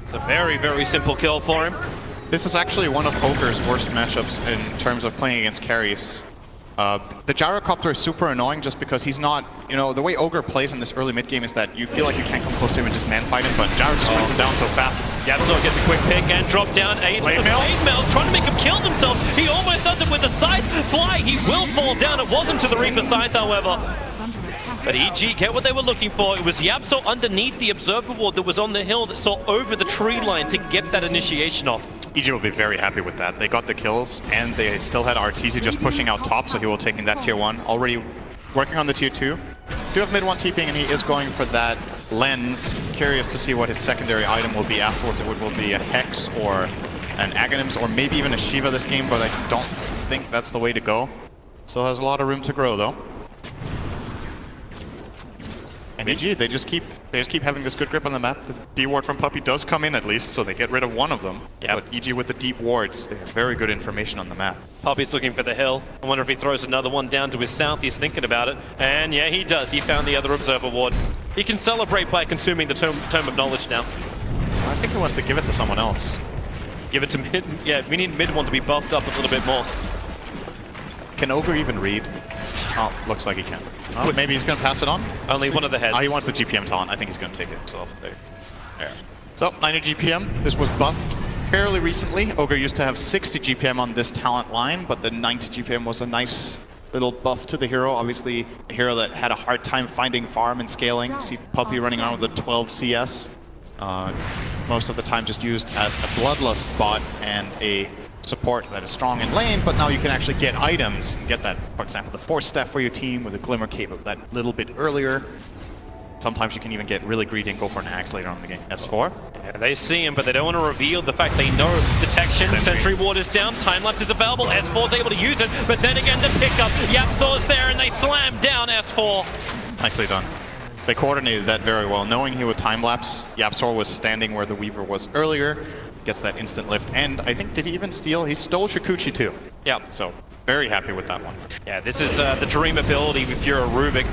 It's a very, very simple kill for him. This is actually one of Ogre's worst matchups in terms of playing against carries. The Gyrocopter is super annoying just because he's not, you know, the way Ogre plays in this early mid game is that you feel like you can't come close to him and just man fight him, but Gyro just brings him down so fast. Yapsor gets a quick pick and drop down. Mail's trying to make him kill himself. He almost does it with the scythe. Fly, he will fall down. It wasn't to the Reaper scythe, however. But EG get what they were looking for. It was Yapsor underneath the Observer Ward that was on the hill that saw over the tree line to get that initiation off. EG will be very happy with that. They got the kills, and they still had Arteezy just pushing out top, so he will take in that Tier 1. Already working on the Tier 2. Do have mid 1 TPing, and he is going for that lens. Curious to see what his secondary item will be afterwards. It will be a Hex or an Aghanims, or maybe even a Shiva this game, but I don't think that's the way to go. Still has a lot of room to grow, though. And EG, they just keep having this good grip on the map. The D ward from Puppey does come in at least, so they get rid of one of them. Yep. But EG with the deep wards, they have very good information on the map. Puppey's looking for the hill. I wonder if he throws another one down to his south. He's thinking about it. And yeah, he does. He found the other Observer Ward. He can celebrate by consuming the Tome of Knowledge now. I think he wants to give it to someone else. Give it to mid. Yeah, we need mid one to be buffed up a little bit more. Can Ogre even read? Oh, looks like he can. Oh, maybe he's going to pass it on? Only one of the heads. Oh, he wants the GPM taunt. I think he's going to take it himself. There. So, 90 GPM. This was buffed fairly recently. Ogre used to have 60 GPM on this talent line, but the 90 GPM was a nice little buff to the hero. Obviously, a hero that had a hard time finding farm and scaling. See Puppy running around with a 12 CS. Most of the time just used as a Bloodlust bot and a support that is strong in lane, but now you can actually get items and get that, for example, the Force Staff for your team with a Glimmer Cape that little bit earlier. Sometimes you can even get really greedy and go for an axe later on in the game. S4. Yeah, they see him, but they don't want to reveal the fact they know detection. Sentry ward is down. Time lapse is available. S4's able to use it, but then again the pickup. YapzOr's there and they slam down S4. Nicely done. They coordinated that very well. Knowing he would time lapse, YapzOr was standing where the Weaver was earlier. Gets that instant lift, and I think, did he even steal? He stole Shikuchi too. Yeah. So very happy with that one. Yeah, this is the dream ability if you're a Rubik.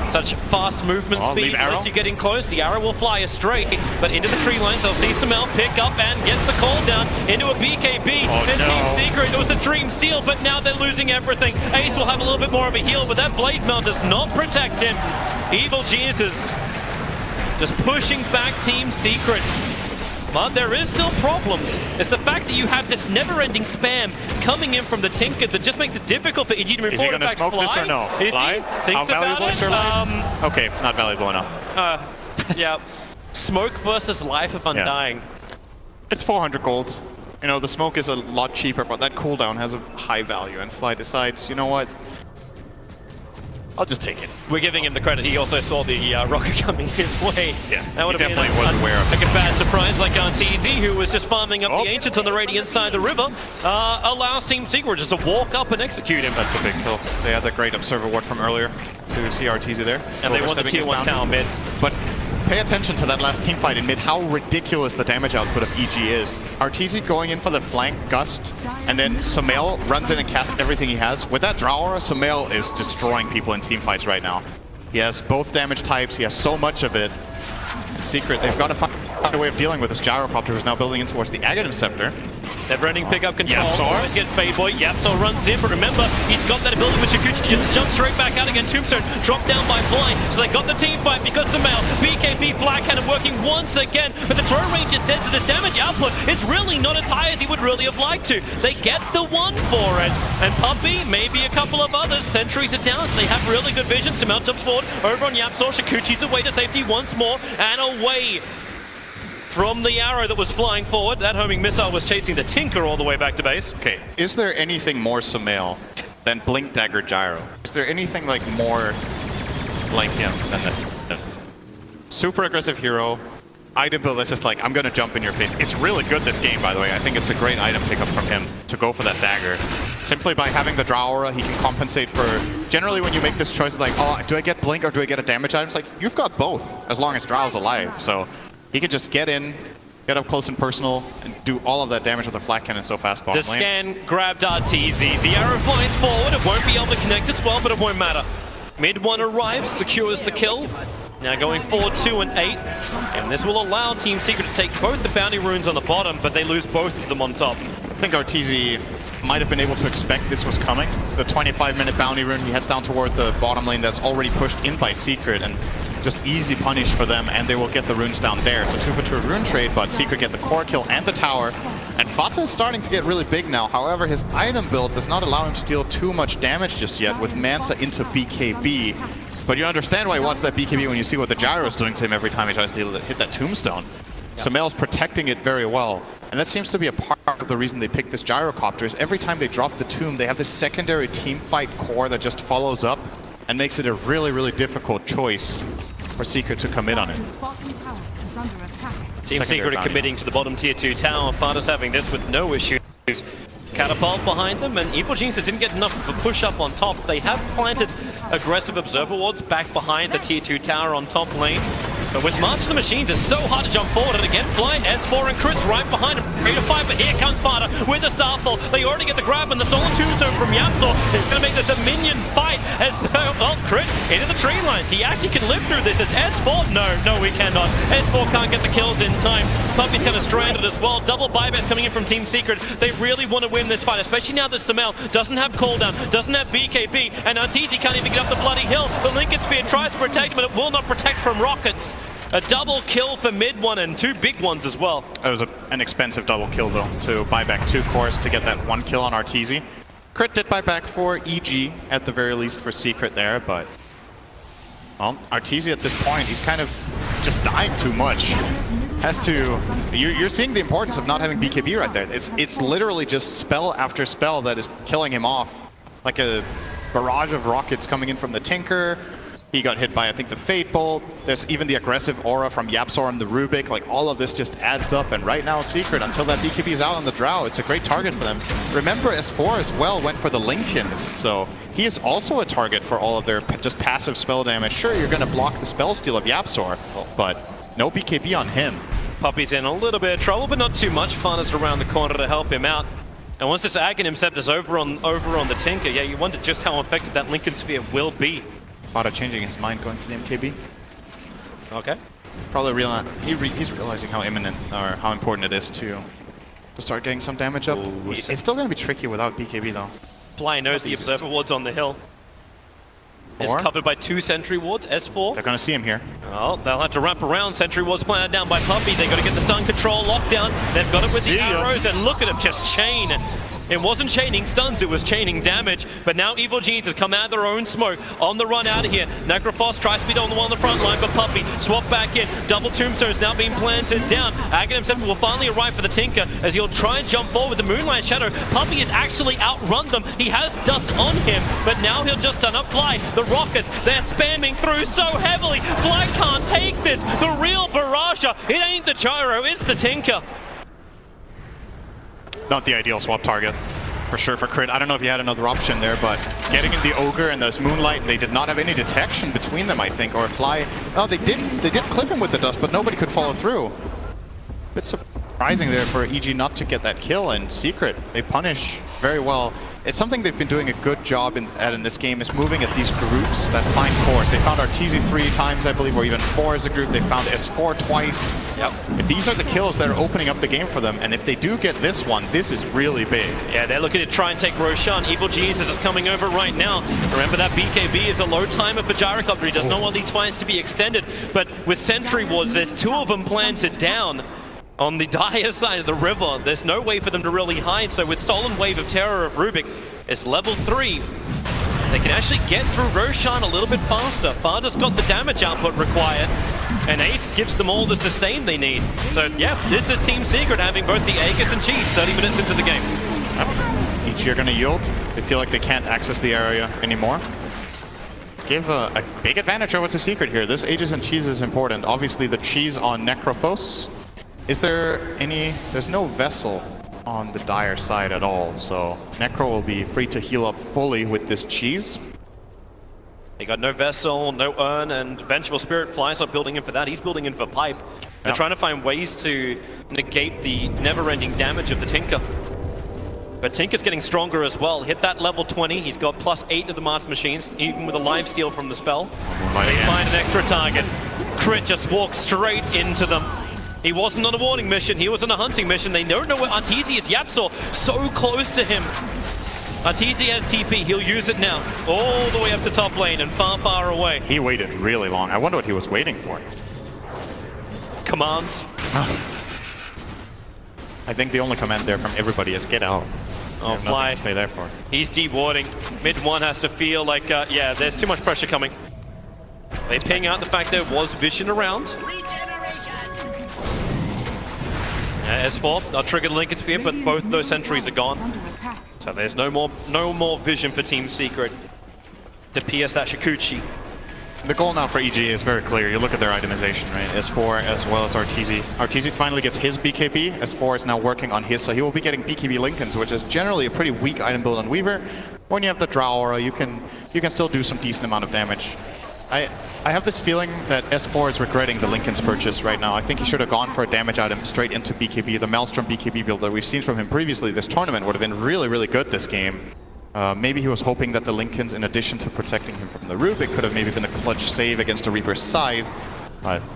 Such fast movement speed. Once you get in close, the arrow will fly straight, but into the tree lines, they'll see Samel pick up and gets the call down into a BKB. And Team Secret, it was the dream steal, but now they're losing everything. Ace will have a little bit more of a heal, but that blade mail does not protect him. Evil Geniuses just pushing back Team Secret. But there is still problems. It's the fact that you have this never-ending spam coming in from the Tinker that just makes it difficult for EG to move forward. Is he going to smoke this or no? Fly? How valuable is your life? Okay, not valuable enough. Yeah. Smoke versus life of Undying. Yeah. It's 400 gold. You know, the smoke is a lot cheaper, but that cooldown has a high value, and Fly decides, you know what? I'll just take it. We're giving him the credit. He also saw the rocket coming his way. Yeah, that would he have definitely been was aware of like this. a bad surprise, like TZ, who was just farming up the Ancients on the Radiant side of the river, allows Team Secret just to walk up and execute him. That's a big kill. They had the great Observer Ward from earlier to see RTZ there. And they want the tier 1 tower mid. But pay attention to that last team fight in mid, how ridiculous the damage output of EG is. RTZ going in for the flank gust, and then Samel runs in and casts everything he has. With that Drow Aura, Samel is destroying people in team fights right now. He has both damage types, he has so much of it. Secret, they've got to find a way of dealing with this Gyrocopter who's now building in towards the Aghanim Scepter. They're running pickup control. YapzOr. Always get Fade Boy. YapzOr runs in, but remember, he's got that ability with Shikuchi to just jump straight back out again. Tombstone dropped down by Fly, so they got the team fight because Samel, BKB, Black Cannon working once again, but the throw range is dead, so this damage output is really not as high as he would really have liked to. They get the one for it, and Puppy, maybe a couple of others. Sentries are down, so they have really good vision. Samel jumps forward over on YapzOr. Shikuchi's away to safety once more, and away from the arrow that was flying forward. That homing missile was chasing the Tinker all the way back to base. Okay, is there anything more Samel than Blink Dagger Gyro? Is there anything like more like him than this? Super aggressive hero, item build that's just like, I'm gonna jump in your face. It's really good this game, by the way. I think it's a great item pickup from him to go for that dagger. Simply by having the Drow Aura, he can compensate for... Generally when you make this choice like, oh, do I get Blink or do I get a damage item? It's like, you've got both, as long as Drow's alive. So he could just get in, get up close and personal, and do all of that damage with a flat cannon so fast bottom The lane. scan grabbed RTZ. The arrow flies forward. It won't be able to connect as well, but it won't matter. Mid one arrives, secures the kill. Now going forward 2 and 8. And this will allow Team Secret to take both the bounty runes on the bottom, but they lose both of them on top. I think RTZ might have been able to expect this was coming. It's the 25-minute bounty rune. He heads down toward the bottom lane that's already pushed in by Secret, and just easy punish for them, and they will get the runes down there. So 2 for 2 rune trade, but Secret get the core kill and the tower. And Fata is starting to get really big now. However, his item build does not allow him to deal too much damage just yet with Manta into BKB. But you understand why he wants that BKB when you see what the Gyro is doing to him every time he tries to hit that tombstone. Samel's protecting it very well. And that seems to be a part of the reason they picked this Gyrocopter, is every time they drop the tomb, they have this secondary teamfight core that just follows up and makes it a really, really difficult choice for Secret to commit on it. Team Secret are committing to the bottom tier 2 tower. Fata's having this with no issues. Catapult behind them, and Evil Geniuses didn't get enough of a push up on top. They have planted aggressive Observer Wards back behind the tier 2 tower on top lane. But with March of the Machines, it's so hard to jump forward. And again, Fly, S4 and Crits right behind him. 3 to 5, but here comes Fata with the Starfall. They already get the grab, and the Solar Tombstone from YapzOr is going to make this a minion fight as well, Crit into the tree lines. He actually can live through this as S4. No, he cannot. S4 can't get the kills in time. Puppy's kind of stranded as well. Double buybacks coming in from Team Secret. They really want to win this fight, especially now that Samel doesn't have cooldown, doesn't have BKB, and RTZ can't even get up the bloody hill. The Lincoln Spear tries to protect him, but it will not protect from rockets. A double kill for mid one and 2 big ones as well. It was an expensive double kill though, to buy back 2 cores to get that 1 kill on RTZ. Crit did buy back for EG at the very least for Secret there, but well, RTZ at this point, he's kind of just dying too much. Has to, you're seeing the importance of not having BKB right there. It's literally just spell after spell that is killing him off. Like a barrage of rockets coming in from the Tinker. He got hit by, I think, the Fate Bolt. There's even the aggressive aura from YapzOr and the Rubik. Like, all of this just adds up. And right now, Secret, until that BKB is out on the Drow, it's a great target for them. Remember, S4 as well went for the Lincolns. So he is also a target for all of their just passive spell damage. Sure, you're going to block the spell steal of YapzOr, but no BKB on him. Puppy's in a little bit of trouble, but not too much. Fana's around the corner to help him out. And once this Aghanim Scepter is over on the Tinker, yeah, you wonder just how effective that Lincoln Sphere will be. Fada changing his mind, going for the MKB. Okay. Probably he's realizing how imminent or how important it is to start getting some damage up. Ooh, It's still going to be tricky without BKB though. Fly knows the Observer Ward's on the hill. It's covered by 2 Sentry Wards, S4. They're going to see him here. Well, they'll have to wrap around. Sentry Ward's planted down by Puppy. They've got to get the stun control lockdown. They've got it with the arrows, and look at him just chain. It wasn't chaining stuns, it was chaining damage. But now Evil Genius has come out of their own smoke on the run out of here. Necrophos tries to be the one on the front line, but Puppy swap back in. Double Tombstones now being planted down. Aghanim Scepter will finally arrive for the Tinker as he'll try and jump forward with the Moonlight Shadow. Puppy has actually outrun them. He has dust on him, but now he'll just stun up Fly. The Rockets, they're spamming through so heavily. Fly can't take this. The real Barrage, it ain't the Gyro, it's the Tinker. Not the ideal swap target, for sure, for Crit. I don't know if he had another option there, but getting in the Ogre and this Moonlight, they did not have any detection between them, I think, or Fly. Oh, they did clip him with the dust, but nobody could follow through. Bit surprising there for EG not to get that kill, and Secret, they punish very well. It's something they've been doing a good job at in this game, is moving at these groups that find cores. They found RTZ 3 times, I believe, or even 4 as a group. They found S4 twice. Yep. These are the kills that are opening up the game for them, and if they do get this one, this is really big. Yeah, they're looking to try and take Roshan. Evil Jesus is coming over right now. Remember that BKB is a low timer for Gyrocopter. He does not want these fights to be extended, but with Sentry Wards, there's 2 of them planted down on the dire side of the river. There's no way for them to really hide, so with Stolen Wave of Terror of Rubik, it's level 3. They can actually get through Roshan a little bit faster. Fada's got the damage output required, and Ace gives them all the sustain they need. So yeah, this is Team Secret having both the Aegis and Cheese 30 minutes into the game. Each are going to yield. They feel like they can't access the area anymore. Give a big advantage over to Secret here. This Aegis and Cheese is important. Obviously the Cheese on Necrophos. Is there any... There's no Vessel on the Dire side at all, so Necro will be free to heal up fully with this Cheese. They got no Vessel, no Urn, and Vengeful Spirit Fly's not building in for that. He's building in for Pipe. They're trying to find ways to negate the never-ending damage of the Tinker. But Tinker's getting stronger as well. Hit that level 20. He's got +8 of the Mars Machines, even with a live steal from the spell. They find an extra target. Crit just walks straight into them. He wasn't on a warning mission, he was on a hunting mission. They don't know where Arteezy is. YapzOr so close to him. Arteezy has TP, he'll use it now. All the way up to top lane and far, far away. He waited really long. I wonder what he was waiting for. Commands. I think the only command there from everybody is get out. Oh, Fly. To stay there for. He's dewarding. Mid 1 has to feel like, yeah, there's too much pressure coming. They ping out the fact there was vision around. S4, I'll trigger the Lincoln Sphere, but both of those sentries are gone. So there's no more vision for Team Secret to pierce that Shikuchi. The goal now for EG is very clear. You look at their itemization, right? S4 as well as Arteezy. Arteezy finally gets his BKB. S4 is now working on his, so he will be getting BKB Lincolns, which is generally a pretty weak item build on Weaver. When you have the Drow Aura, you can still do some decent amount of damage. I have this feeling that S4 is regretting the Lincoln's purchase right now. I think he should have gone for a damage item straight into BKB. The Maelstrom BKB build that we've seen from him previously this tournament would have been really, really good this game. Maybe he was hoping that the Lincolns, in addition to protecting him from the Rubik, could have maybe been a clutch save against a Reaper's Scythe.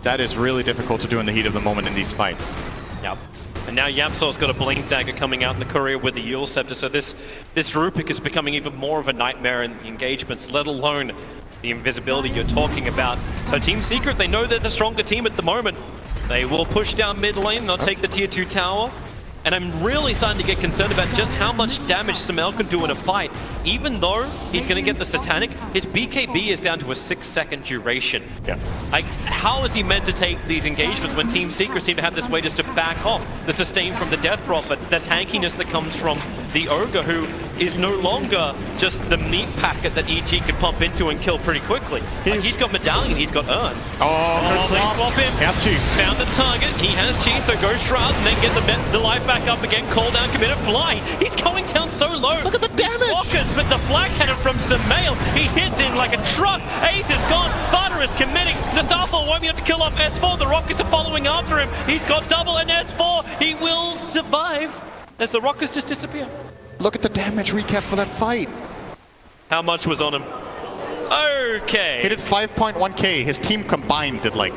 That is really difficult to do in the heat of the moment in these fights. Yep. And now YapzOr's got a Blink Dagger coming out in the courier with the Yule Scepter, so this Rubik is becoming even more of a nightmare in the engagements, let alone the invisibility you're talking about. So Team Secret, they know they're the stronger team at the moment. They will push down mid lane, they'll take the tier 2 tower. And I'm really starting to get concerned about just how much damage Sumail can do in a fight. Even though he's going to get the Satanic, his BKB is down to a 6-second duration. Yeah. Like, how is he meant to take these engagements when Team Secret seem to have this way just to back off the sustain from the Death Prophet, the tankiness that comes from the Ogre, who is no longer just the meat packet that EG could pump into and kill pretty quickly. He's got Medallion, he's got Urn. Oh, good they swap. swap him. He has cheese. Found the target, he has cheese, so go Shroud and then get the life back up again. Call down, committed, Fly. He's going down so low. Look at the damage. Walkers, but the flag cannon from Sumail, he hits him like a truck. Ace is gone. Fodder is committing. The Starfall won't be able to kill off S4. The Rockets are following after him. He's got double and S4. He will survive as the Rockets just disappear. Look at the damage recap for that fight. How much was on him? Okay. He did 5.1k. His team combined did like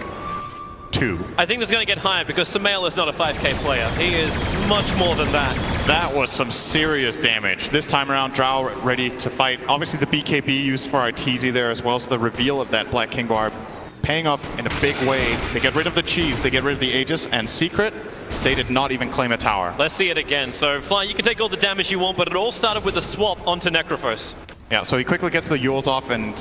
2. I think this is going to get higher because Sumail is not a 5k player. He is much more than that. That was some serious damage. This time around, Drow ready to fight. Obviously the BKB used for Arteezy there as well, so the reveal of that Black King Bar paying off in a big way. They get rid of the cheese, they get rid of the Aegis, and Secret, they did not even claim a tower. Let's see it again. So Fly, you can take all the damage you want, but it all started with a swap onto Necrophos. Yeah, so he quickly gets the Yules off and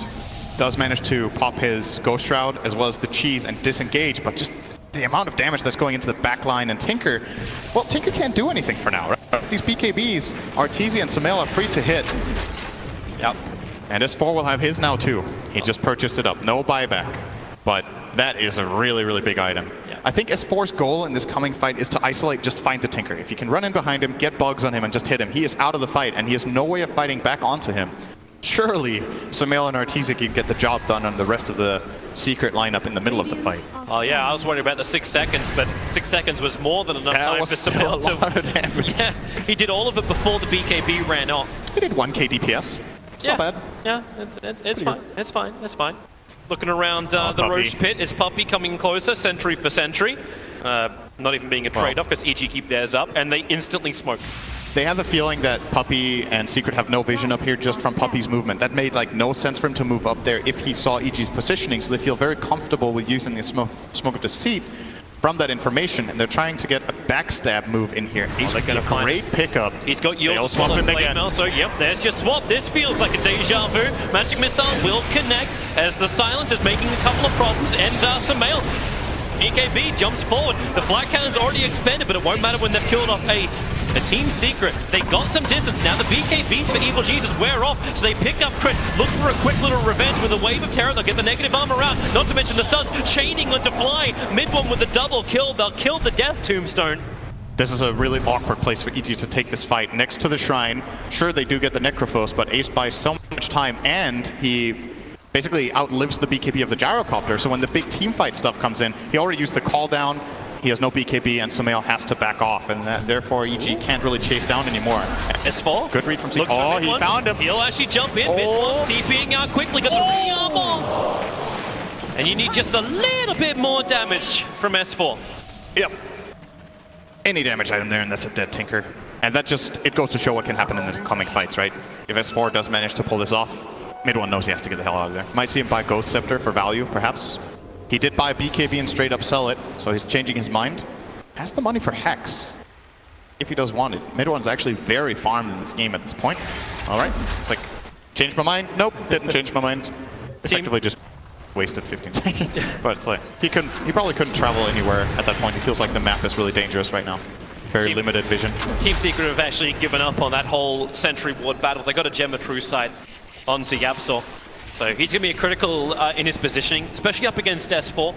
does manage to pop his Ghost Shroud as well as the cheese and disengage, but just the amount of damage that's going into the backline and Tinker, well, Tinker can't do anything for now, right? These BKBs, Arteezy and Sumail are free to hit. Yep. And S4 will have his now too. He just purchased it up, no buyback. But that is a really, really big item. Yeah. I think S4's goal in this coming fight is to isolate, just find the Tinker. If you can run in behind him, get bugs on him and just hit him, he is out of the fight and he has no way of fighting back onto him. Surely Sumail and Arteezy can get the job done on the rest of the Secret lineup in the middle of the fight. Oh yeah, I was worried about the 6 seconds, but 6 seconds was more than enough That time was for still Sumail a lot of damage. Yeah, he did all of it before the BKB ran off. He did 1k DPS. It's Yeah, not bad. yeah, it's fine. It's fine. It's fine. Looking around the Puppey. Roche pit is Puppey coming closer, sentry for sentry. Not even being a trade-off because EG keep theirs up, and they instantly smoke. They have a feeling that Puppey and Secret have no vision up here just from Puppey's movement. That made like no sense for him to move up there if he saw EG's positioning, so they feel very comfortable with using the smoke of deceit from that information, and they're trying to get a backstab move in here. He's they're gonna a find- great pickup. He's got They'll yours swap as him well again. as so yep, there's your swap. This feels like a deja vu. Magic Missile will connect as the silence is making a couple of problems, and Sumail. BKB jumps forward. The flat cannon's already expanded, but it won't matter when they've killed off Ace. The Team Secret, they got some distance. Now the BKBs for Evil Jesus wear off, so they pick up crit, look for a quick little revenge with a wave of terror. They'll get the negative armor out, not to mention the stuns, chaining onto Fly. Mid one with the double kill. They'll kill the Death Tombstone. This is a really awkward place for EG to take this fight. Next to the shrine, sure they do get the Necrophos, but Ace buys so much time, and he basically outlives the BKB of the Gyrocopter, so when the big team fight stuff comes in, he already used the call down, he has no BKB, and Sumail has to back off, and therefore EG can't really chase down anymore. S4. Good read from C. Looks for Oh, mid he one. found him. He'll actually jump in. Mid Oh. one, TPing out quickly, got the re-arm off. And you need just a little bit more damage from S4. Yep. Any damage item there, and that's a dead Tinker. And that just, it goes to show what can happen in the coming fights, right? If S4 does manage to pull this off, Mid one knows he has to get the hell out of there. Might see him buy Ghost Scepter for value, perhaps. He did buy a BKB and straight up sell it, so he's changing his mind. Has the money for Hex, if he does want it. Mid one's actually very farmed in this game at this point. All right, it's like, changed my mind? Nope, didn't change my mind. Effectively just wasted 15 seconds. But it's like, he probably couldn't travel anywhere at that point. He feels like the map is really dangerous right now. Very limited vision. Team Secret have actually given up on that whole Sentry Ward battle. They got a Gem of True Sight onto Yapsor. So he's going to be a critical in his positioning, especially up against S4.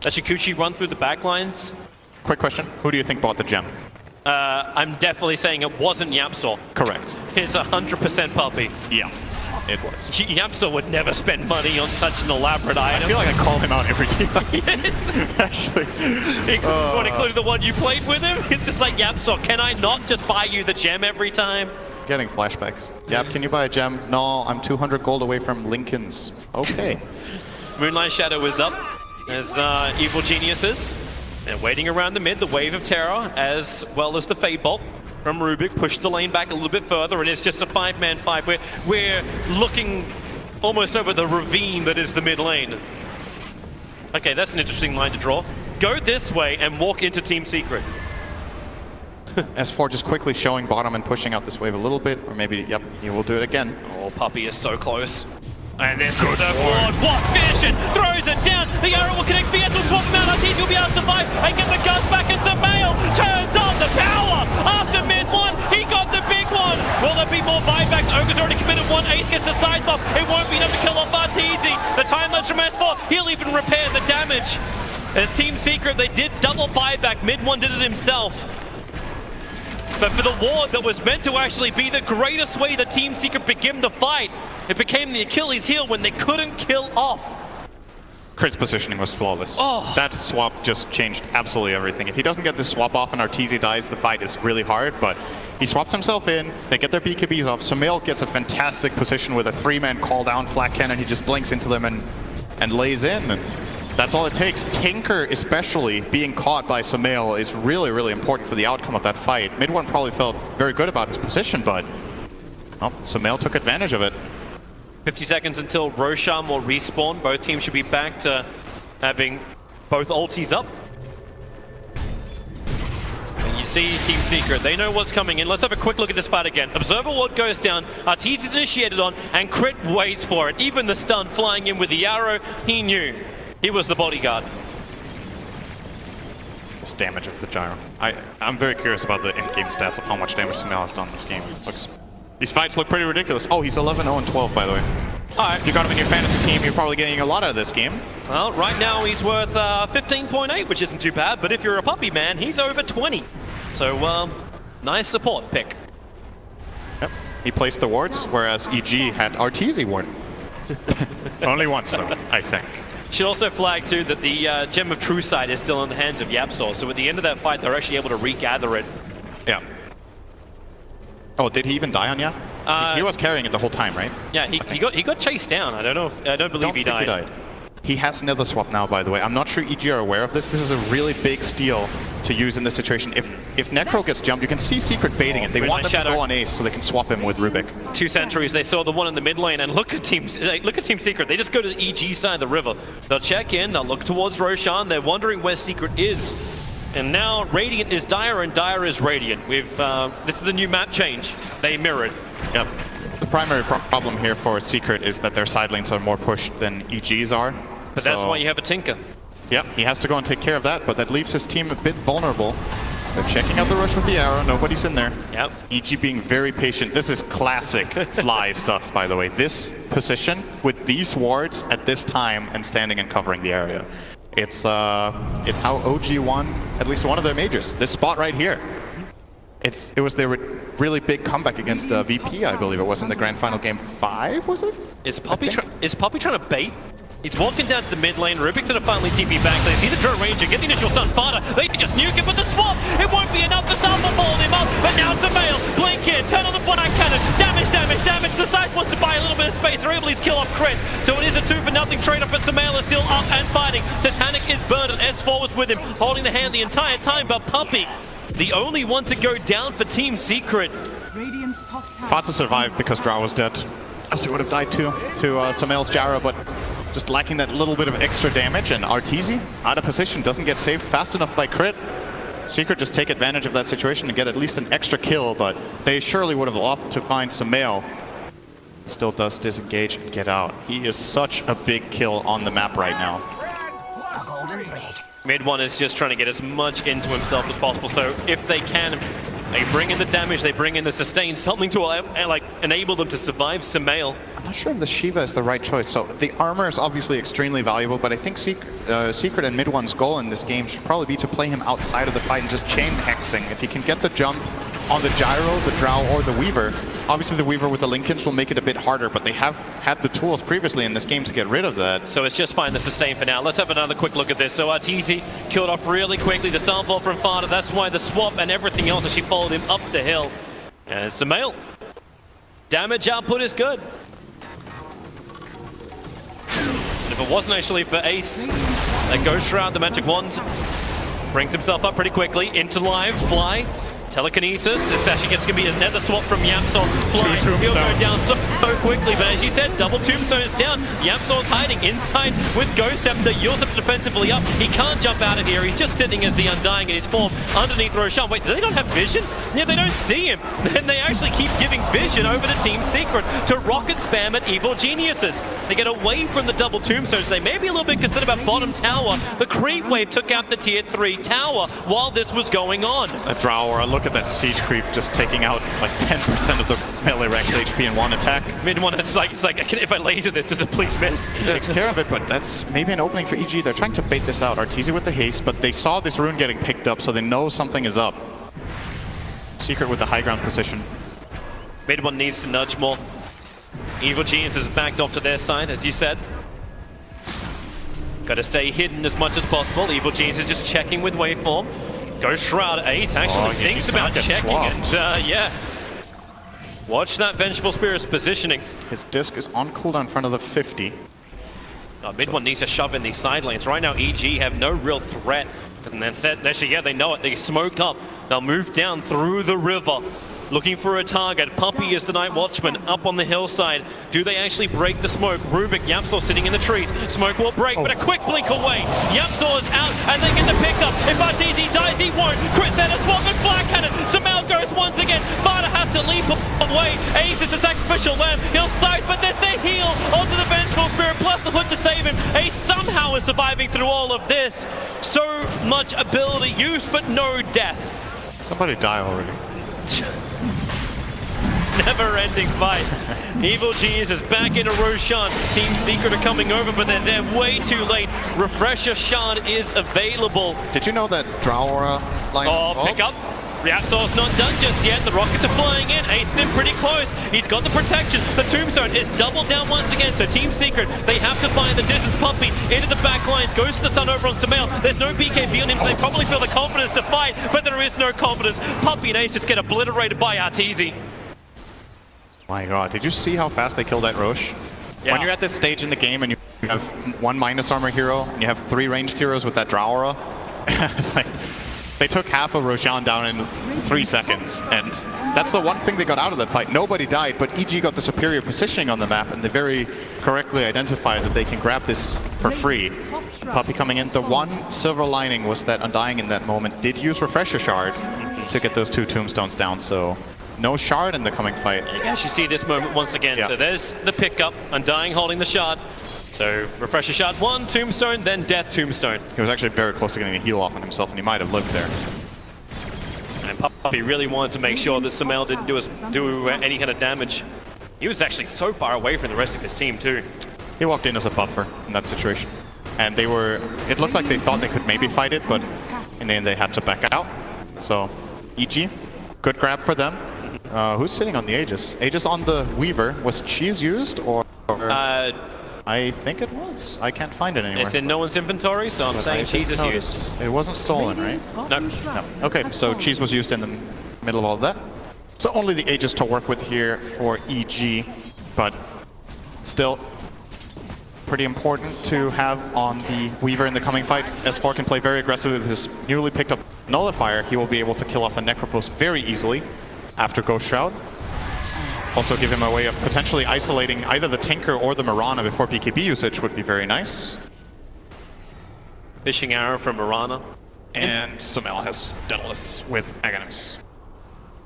That Shikuchi run through the backlines. Quick question, who do you think bought the gem? I'm definitely saying it wasn't Yapsor. Correct. It's 100% Puppey. Yeah, it was. Yapsor would never spend money on such an elaborate I item. feel like I call him out every team. Yes. Actually. Including the one you played with him? It's just like, Yapsor, can I not just buy you the gem every time? Getting flashbacks. Yep, can you buy a gem? No, I'm 200 gold away from Lincoln's. Okay. Moonlight Shadow is up as Evil Geniuses. And waiting around the mid, the Wave of Terror, as well as the Fade Bolt from Rubik, push the lane back a little bit further, and it's just a 5-man fight. We're looking almost over the ravine that is the mid lane. Okay, that's an interesting line to draw. Go this way and walk into Team Secret. S4 just quickly showing bottom and pushing out this wave a little bit, or maybe, yep, he will do it again. Oh, Puppey is so close. And this is the ward. What vision! Throws it down. The arrow will connect. VS will swap him out. Arteezy will be able to survive and get the guns back. And Samael turns on the power. After mid one, he got the big one. Will there be more buybacks? Ogre's already committed one. Ace gets the side buff. It won't be enough to kill off Arteezy. The time lapse from S4. He'll even repair the damage. As Team Secret, they did double buyback. Mid one did it himself. But for the ward that was meant to actually be the greatest way that Team Secret began to fight, it became the Achilles heel when they couldn't kill off. Crit's positioning was flawless. Oh. That swap just changed absolutely everything. If he doesn't get this swap off and Arteezy dies, the fight is really hard, but he swaps himself in, they get their BKBs off. Samael gets a fantastic position with a 3-man call down flat cannon. He just blinks into them and lays in. And that's all it takes. Tinker, especially, being caught by Samael is really, really important for the outcome of that fight. Mid one probably felt very good about his position, but well, Samael took advantage of it. 50 seconds until Roshan will respawn. Both teams should be back to having both ultis up. And you see Team Secret, they know what's coming in. Let's have a quick look at this fight again. Observer ward goes down, Arteezy is initiated on, and Crit waits for it. Even the stun flying in with the arrow, he knew. He was the bodyguard. This damage of the gyro. I'm very curious about the in-game stats of how much damage Samael has done in this game. These fights look pretty ridiculous. Oh, he's 11-0-12, by the way. All right. If you got him in your fantasy team, you're probably getting a lot out of this game. Well, right now he's worth 15.8, which isn't too bad, but if you're a Puppey man, he's over 20. So, nice support pick. Yep. He placed the wards, whereas EG had Arteezy ward. Only once, though, I think. Should also flag, too, that the Gem of True Sight is still in the hands of YapzOr, so at the end of that fight, they're actually able to regather it. Yeah. Oh, did he even die on Yap? He was carrying it the whole time, right? Yeah, he got chased down. I don't believe he died. He has Nether Swap now, by the way. I'm not sure EG are aware of this. This is a really big steal to use in this situation. If Necro gets jumped, you can see Secret baiting it. They want them to go on Ace so they can swap him with Rubik. 2 sentries. They saw the one in the mid lane, and look at Team Secret. They just go to the EG side of the river. They'll check in. They'll look towards Roshan. They're wondering where Secret is. And now Radiant is Dire and Dire is Radiant. This is the new map change. They mirrored. Yep. The primary problem here for Secret is that their side lanes are more pushed than EG's are. But that's why you have a Tinker. Yep, he has to go and take care of that, but that leaves his team a bit vulnerable. They're checking out the rush with the arrow. Nobody's in there. Yep. EG being very patient. This is classic Fly stuff, by the way. This position with these wards at this time and standing and covering the area. It's how OG won at least one of their majors. This spot right here. It was their really big comeback against VP, I believe it was in the grand final game 5, was it? Is Puppey trying to bait? He's walking down to the mid lane. Rubik's gonna finally TP back. They see the Drow Ranger get the initial stun. Fada, they can just nuke him with the swap. It won't be enough to start for fold him up. But now Samael, blink in, turn on the black cannon. Damage. The side wants to buy a little bit of space. They're able to kill off Crit. So it is a 2-for-0 trade-off, but Samael is still up and fighting. Satanic is burned, and S4 was with him, holding the hand the entire time. But Puppey, the only one to go down for Team Secret. Fatsa survived because Drow was dead. Else he would have died too to Samael's Jara, but just lacking that little bit of extra damage, and Arteezy out of position, doesn't get saved fast enough by Crit. Secret just take advantage of that situation and get at least an extra kill, but they surely would have opted to find Samael. Still does disengage and get out. He is such a big kill on the map right now. Mid one is just trying to get as much into himself as possible, so if they can, they bring in the damage, they bring in the sustain, something to enable them to survive Samael. I'm not sure if the Shiva is the right choice. So the armor is obviously extremely valuable, but I think Secret and Mid One's goal in this game should probably be to play him outside of the fight and just chain hexing. If he can get the jump on the Gyro, the Drow, or the Weaver, obviously the Weaver with the Linkens will make it a bit harder, but they have had the tools previously in this game to get rid of that. So it's just fine the sustain for now. Let's have another quick look at this. So Arteezy killed off really quickly. The Starfall from Fada, that's why the swap and everything else actually followed him up the hill. And Samael, damage output is good. And if it wasn't actually for Ace, that Ghost Shroud, the Magic Wand, brings himself up pretty quickly into live, Fly. Telekinesis, this actually gets going to be a nether swap from YapzOr. Fly, he'll go down so so quickly, but as you said, double tombstone is down. YapzOr's hiding inside with Ghost Scepter. Yosef defensively up. He can't jump out of here. He's just sitting as the Undying in his form underneath Roshan. Wait, do they not have vision? Yeah, they don't see him. Then they actually keep giving vision over to Team Secret to rocket spam at Evil Geniuses. They get away from the double tombstones. They may be a little bit concerned about bottom tower. The creep wave took out the tier 3 tower while this was going on. A Drower, look at that siege creep just taking out like 10% of the melee Rex HP in one attack. Mid one, it's like if I laser this, does it please miss? Takes care of it, but that's maybe an opening for EG. They're trying to bait this out. Arteezy with the haste, but they saw this rune getting picked up, so they know something is up. Secret with the high ground position. Mid one needs to nudge more. Evil Genius is backed off to their side, as you said. Got to stay hidden as much as possible. Evil Genius is just checking with waveform. Ghost Shroud Ace actually thinks about checking, and yeah. Watch that Vengeful Spirit's positioning. His disc is on cooldown in front of the 50. Mid one needs to shove in these side lanes. Right now, EG have no real threat. And then actually, yeah, they know it. They smoke up. They'll move down through the river, looking for a target. Puppey is the Night Watchman up on the hillside. Do they actually break the smoke? Rubik, YapzOr sitting in the trees. Smoke will break, but a quick blink away. YapzOr is out, and they get the pickup. If Arteezy dies, he won't. Chris Ennis, swap and Black Cannon. Samel goes once again. Vada has to leap away. Ace is the sacrificial lamb. He'll side, but there's the heal onto the Vengeful Spirit, plus the hood to save him. Ace somehow is surviving through all of this. So much ability use, but no death. Somebody die already. Never-ending fight. Evil Genius is back into Roshan. Team Secret are coming over, but they're way too late. Refresher Shard is available. Did you know that Drower line? Pick up. YapzOr's not done just yet. The rockets are flying in. Ace in pretty close. He's got the protection. The tombstone is doubled down once again. So Team Secret, they have to find the distance. Puppey into the back lines. Goes to the sun over on Samel. There's no BKB on him, so they probably feel the confidence to fight, but there is no confidence. Puppey and Ace just get obliterated by Arteezy. My god, did you see how fast they killed that Roche? Yeah. When you're at this stage in the game and you have one minus armor hero and you have 3 ranged heroes with that Drower, it's like they took half of Roshan down in 3 seconds, and that's the one thing they got out of that fight. Nobody died, but EG got the superior positioning on the map, and they very correctly identified that they can grab this for free. Puppey coming in. The one silver lining was that Undying in that moment did use Refresher Shard to get those 2 tombstones down, so no shard in the coming fight. You guys should see this moment once again. Yeah. So there's the pickup, Undying holding the shard. So Refresher Shard 1, Tombstone, then Death Tombstone. He was actually very close to getting a heal off on himself, and he might have lived there. And Puppey really wanted to make sure that Samel didn't do any kind of damage. He was actually so far away from the rest of his team too. He walked in as a buffer in that situation. And they were, it looked like they thought they could maybe fight it, but in the end they had to back out. So, EG, good grab for them. Who's sitting on the Aegis? Aegis on the Weaver. Was Cheese used or I think it was. I can't find it anywhere. It's in no one's inventory, so I'm saying Cheese is used. It wasn't stolen, right? No. Okay, so Cheese was used in the middle of all of that. So only the Aegis to work with here for EG, but still pretty important to have on the Weaver in the coming fight. S4 can play very aggressive with his newly picked up Nullifier. He will be able to kill off the Necropos very easily after Ghost Shroud. Also give him a way of potentially isolating either the Tinker or the Mirana before BKB usage would be very nice. Fishing arrow from Mirana. And Samel has Daedalus with Aghanim's.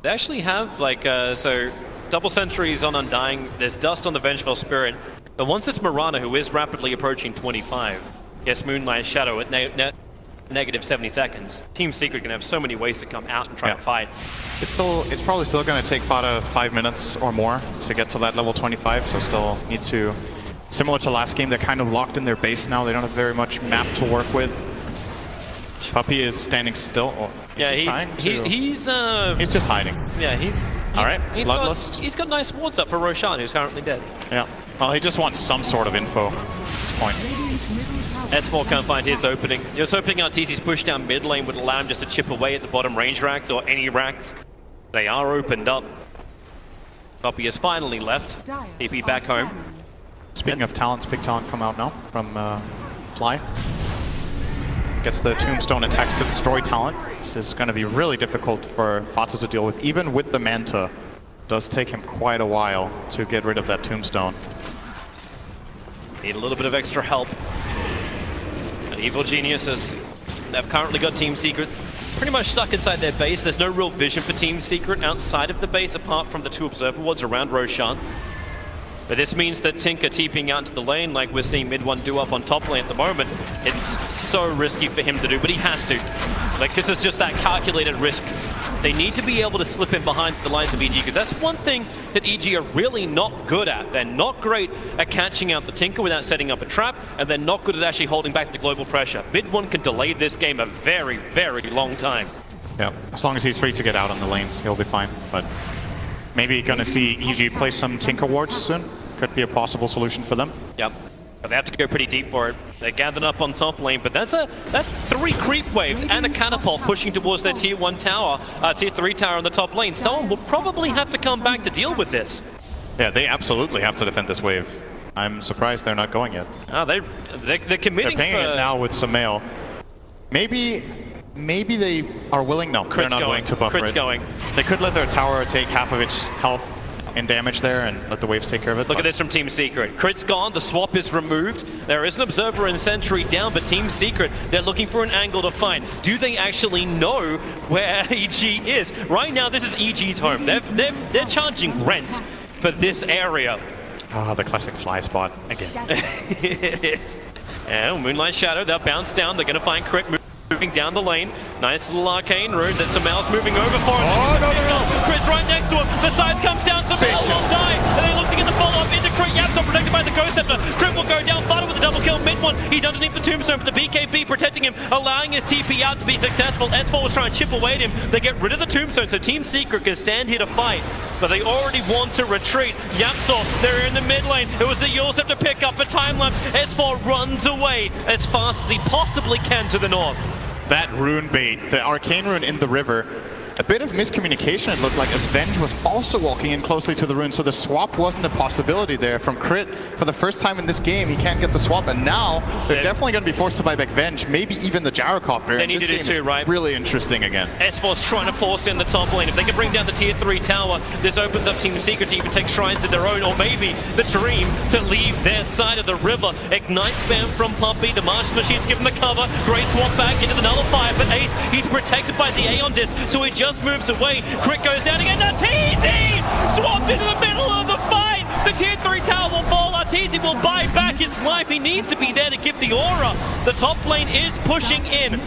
They actually have like, so double sentries on Undying, there's dust on the Vengeful Spirit, but once it's Mirana, who is rapidly approaching 25, gets Moonlight Shadow at negative 70 seconds, Team Secret can have so many ways to come out and try to fight. It's probably still going to take Fada 5 minutes or more to get to that level 25, so still need to, similar to last game, they're kind of locked in their base now, they don't have very much map to work with. Puppey is standing still. Oh, yeah, he's just hiding. Yeah, he's all right. Bloodlust. He's got nice wards up for Roshan, who's currently dead. Yeah. Well, he just wants some sort of info at this point. S4 can't find his opening. He was hoping Arteezy's push down mid lane would allow him just to chip away at the bottom range racks or any racks. They are opened up. Puppey has finally left. TP back home. Speaking of talents, big talent come out now from Fly. Gets the Tombstone attacks to destroy talent. This is going to be really difficult for Fatsa to deal with, even with the Manta Does take him quite a while to get rid of that tombstone. Need a little bit of extra help. And Evil Geniuses, they've currently got Team Secret pretty much stuck inside their base. There's no real vision for Team Secret outside of the base apart from the 2 observer wards around Roshan. But this means that Tinker TPing out into the lane like we're seeing mid 1 do up on top lane at the moment. It's so risky for him to do, but he has to. Like, this is just that calculated risk. They need to be able to slip in behind the lines of EG, because that's one thing that EG are really not good at. They're not great at catching out the Tinker without setting up a trap, and they're not good at actually holding back the global pressure. Mid 1 can delay this game a very, very long time. Yeah, as long as he's free to get out on the lanes, he'll be fine. But maybe gonna see EG play some Tinker wards soon. Could be a possible solution for them. Yep. But they have to go pretty deep for it. They're gathered up on top lane, but that's 3 creep waves and a catapult pushing towards their tier 1 tower, tier 3 tower on the top lane. Someone will probably have to come back to deal with this. Yeah, they absolutely have to defend this wave. I'm surprised they're not going yet. Oh, they're committing. They're paying it now with Sumail. Maybe they are willing. No, they're not willing to buffer it. Going. They could let their tower take half of its health and damage there and let the waves take care of it. Look at this from Team Secret. Crit's gone, the swap is removed. There is an Observer and Sentry down, but Team Secret, they're looking for an angle to find. Do they actually know where EG is? Right now, this is EG's home. They're charging rent for this area. Ah, the classic fly spot again. It is. And Moonlight Shadow, they'll bounce down. They're going to find Crit moving down the lane. Nice little arcane rune that Sumail's moving over for him. Oh, no. Crit's right next to him. The side comes down. Sumail will die. And they look to get the follow-up into Crit. Yapso protected by the Ghost Scepter. Crit will go down. Butter with a double kill. Mid 1. He's underneath the tombstone, but the BKB protecting him, allowing his TP out to be successful. S4 was trying to chip away at him. They get rid of the tombstone, so Team Secret can stand here to fight. But they already want to retreat. Yapso, they're in the mid lane. It was the Eul Scepter pick up a time lapse. S4 runs away as fast as he possibly can to the north. That rune bait, the arcane rune in the river, a bit of miscommunication it looked like, as Venge was also walking in closely to the rune, so the swap wasn't a possibility there from Crit. For the first time in this game, he can't get the swap, and now they're definitely going to be forced to buy back Venge, maybe even the Gyrocopter. They need to do too, right? Really interesting again. S4's trying to force in the top lane. If they can bring down the tier 3 tower, this opens up Team Secret to even take shrines of their own, or maybe the dream to leave their side of the river. Ignite spam from Puppy. The Martian Machine's given the cover. Great swap back into the nullifier, but Ace, he's protected by the Aeon Disc, so he just moves away. Crit goes down again. Arteezy swapped into the middle of the fight. The tier 3 tower will fall. Arteezy will buy back his life. He needs to be there to give the aura. The top lane is pushing in.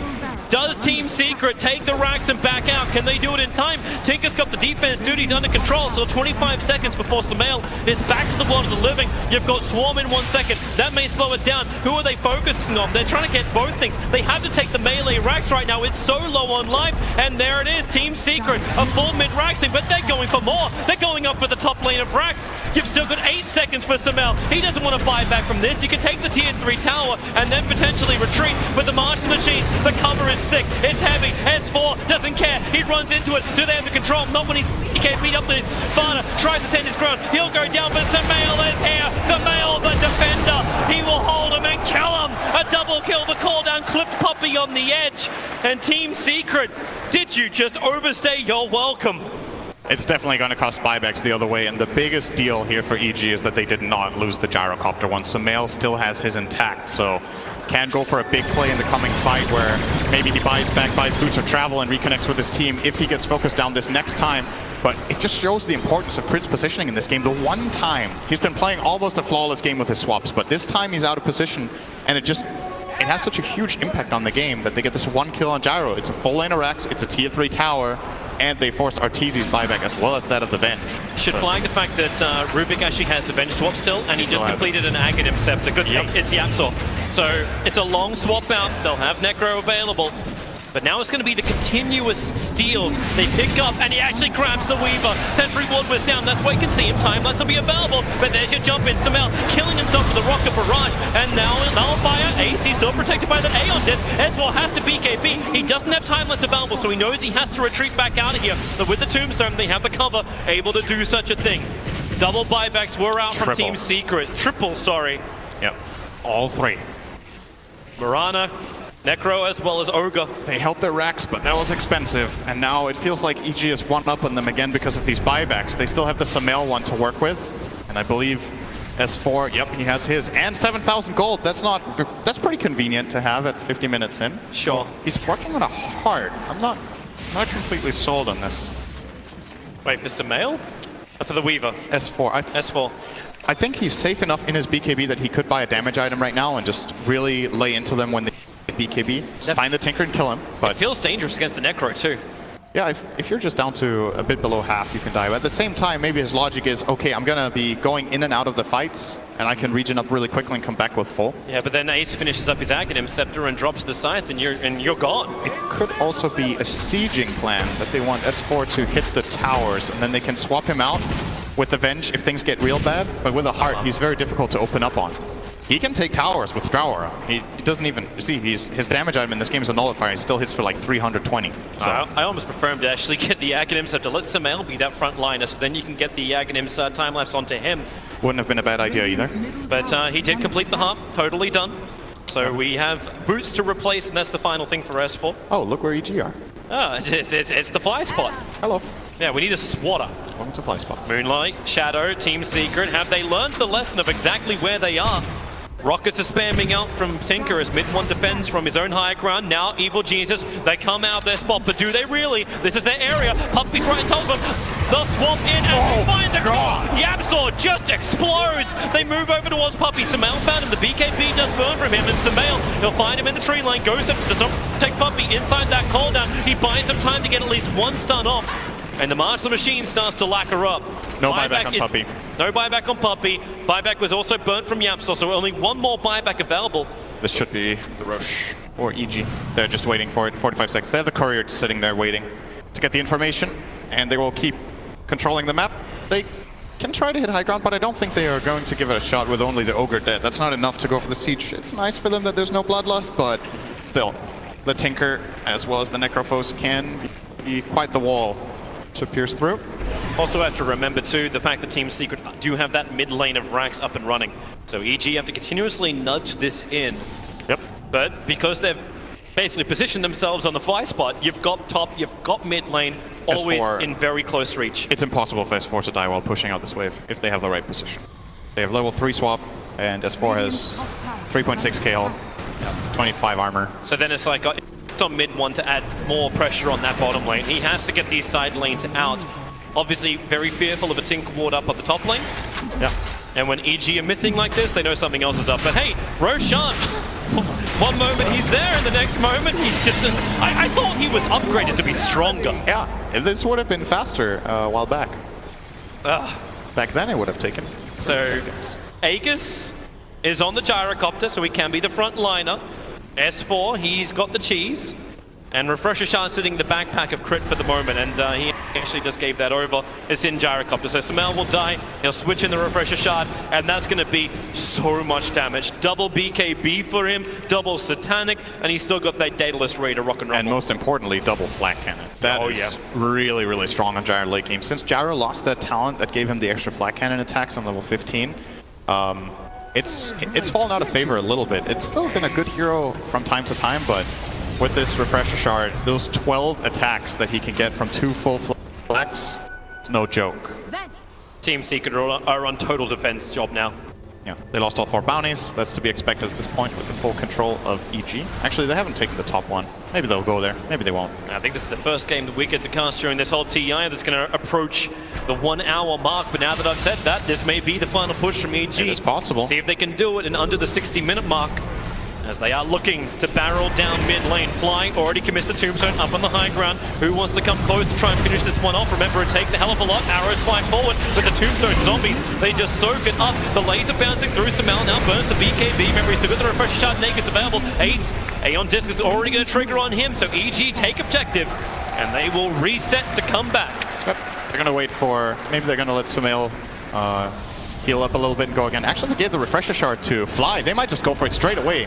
Does Team Secret take the racks and back out? Can they do it in time? Tinker's got the defense duties under control, so 25 seconds before Sumail is back to the world of the living. You've got Swarm in 1 second. That may slow it down. Who are they focusing on? They're trying to get both things. They have to take the melee racks right now. It's so low on life, and there it is. Team Secret, a full mid-raxing, but they're going for more. They're going up for the top lane of racks. You've still got 8 seconds for Sumail. He doesn't want to buy back from this. You can take the tier 3 tower and then potentially retreat with the Martian Machine. The cover is thick, it's heavy. S4 doesn't care. He runs into it. Do they have the control? Not when he can't beat up the Sparta. Tries to stand his ground. He'll go down, but Sumail is here. Sumail, the defender. He will hold him and kill him. A double kill. The call down clipped Puppy on the edge. And Team Secret, did you just overstay your welcome? It's definitely going to cost buybacks the other way, and the biggest deal here for EG is that they did not lose the Gyrocopter one. Sumail still has his intact, so can go for a big play in the coming fight where maybe he buys Boots of Travel and reconnects with his team if he gets focused down this next time. But it just shows the importance of Crit's positioning in this game. The one time he's been playing almost a flawless game with his swaps, but this time he's out of position, and it has such a huge impact on the game that they get this 1 kill on Gyro. It's a full lane of Rex, it's a tier 3 tower, and they force Arteezy's buyback as well as that of the Venge. Should flag the fact that Rubik actually has the Venge swap still, and he just completed an Aghanim Scepter. Good, it's Yapso. So it's a long swap out. They'll have Necro available. But now it's going to be the continuous steals. They pick up, and he actually grabs the Weaver. Sentry Ward was down. That's why you can see him. Time lapse will be available. But there's your jump in. Sumail killing himself with the Rocket Barrage. And now Nullifier. AC still protected by the Aeon Disc. S4 has to BKB. He doesn't have time lapse available, so he knows he has to retreat back out of here. But with the Tombstone, they have the cover, able to do such a thing. Double buybacks were out from Team Secret. Triple, sorry. Yep. All 3. Mirana Necro as well as Ogre. They held their racks, but that was expensive. And now it feels like EG is one up on them again because of these buybacks. They still have the Samael one to work with. And I believe S4, yep, he has his. And 7,000 gold. That's pretty convenient to have at 50 minutes in. Sure. He's working on a heart. I'm not completely sold on this. Wait, for Samael? Or for the Weaver? S4. S4. I think he's safe enough in his BKB that he could buy a damage item right now and just really lay into them when they BKB. Just find the Tinker and kill him. But it feels dangerous against the Necro too. Yeah, if you're just down to a bit below half, you can die. But at the same time, maybe his logic is, okay, I'm going to be going in and out of the fights, and I can regen up really quickly and come back with full. Yeah, but then Ace finishes up his Aghanim Scepter and drops the Scythe, and you're gone. It could also be a sieging plan that they want S4 to hit the towers, and then they can swap him out with the Venge if things get real bad. But with a heart, he's very difficult to open up on. He can take towers with Drower. He doesn't even, you see, his damage item in this game is a nullifier. He still hits for like 320. So. I almost prefer him to actually get the Aghanim Scepter. Let Samael be that front liner, so then you can get the Aghanim's time-lapse onto him. Wouldn't have been a bad idea either. But he did complete the harp, totally done. So we have boots to replace, and that's the final thing for S4. Oh, look where EG are. Ah, it's the fly spot. Hello. Yeah, we need a swatter. Welcome to fly spot. Moonlight, Shadow, Team Secret, have they learned the lesson of exactly where they are? Rockets are spamming out from Tinker as mid-1 defends from his own high ground. Now Evil Geniuses, they come out of their spot, but do they really? This is their area. Puppy's right on top of them. They'll swap in and they find the core. Yapzor just explodes. They move over towards Puppy. Samael found him. The BKB does burn from him, and Samael, he'll find him in the tree line. Goes up to take Puppy inside that cooldown. He buys some time to get at least one stun off. And the March of the Machine starts to lacquer up. No buyback on Puppy. No buyback on Puppy. Buyback was also burnt from Yapzor, so only one more buyback available. This should be the Roche or EG. They're just waiting for it. 45 seconds. They have the courier sitting there waiting to get the information, and they will keep controlling the map. They can try to hit high ground, but I don't think they are going to give it a shot with only the Ogre dead. That's not enough to go for the siege. It's nice for them that there's no bloodlust, but still, the Tinker as well as the Necrophos can be quite the wall to pierce through. Also have to remember too the fact that Team Secret do have that mid lane of racks up and running. So EG have to continuously nudge this in. Yep. But because they've basically positioned themselves on the fly spot, you've got top, you've got mid lane, always S4, in very close reach. It's impossible for S4 to die while pushing out this wave if they have the right position. They have level 3 swap, and S4 has 3.6k health, 25 armor. So then it's like on mid-1 to add more pressure on that bottom lane. He has to get these side lanes out. Obviously very fearful of a Tinker ward up on the top lane. Yeah. And when EG are missing like this, they know something else is up. But hey, Roshan, one moment he's there and the next moment he's just... I thought he was upgraded to be stronger. Yeah, this would have been faster a while back. Back then it would have taken So seconds. Aegis is on the gyrocopter, so he can be the front liner. S4, he's got the cheese. And Refresher Shard sitting in the backpack of Crit for the moment, and he actually just gave that over. It's in gyrocopter, so Samael will die. He'll switch in the Refresher Shard, and that's going to be so much damage. Double BKB for him, double Satanic, and he's still got that Daedalus Raider rock and roll. And most importantly, double Flak Cannon. That is really, really strong on Gyro late game. Since Gyro lost that talent that gave him the extra Flak Cannon attacks on level 15, it's fallen out of favor a little bit. It's still been a good hero from time to time, but with this Refresher Shard, those 12 attacks that he can get from 2 full flaks, it's no joke. Team Secret are on total defense job now. Yeah, they lost all 4 bounties. That's to be expected at this point with the full control of EG. Actually, they haven't taken the top one. Maybe they'll go there. Maybe they won't. I think this is the first game that we get to cast during this whole TI that's going to approach the 1 hour mark. But now that I've said that, this may be the final push from EG. It is possible. See if they can do it in under the 60-minute mark, as they are looking to barrel down mid lane. Fly already commits the Tombstone up on the high ground. Who wants to come close to try and finish this one off? Remember, it takes a hell of a lot. Arrows fly forward with the Tombstone zombies. They just soak it up. The laser bouncing through. Samael now burns the BKB. Remember, he's still got the Refresher Shard naked available. Ace, Aeon Disc is already going to trigger on him, so EG take objective, and they will reset to come back. Yep. They're going to wait for... Maybe they're going to let Samael heal up a little bit and go again. Actually, they gave the Refresher Shard to Fly. They might just go for it straight away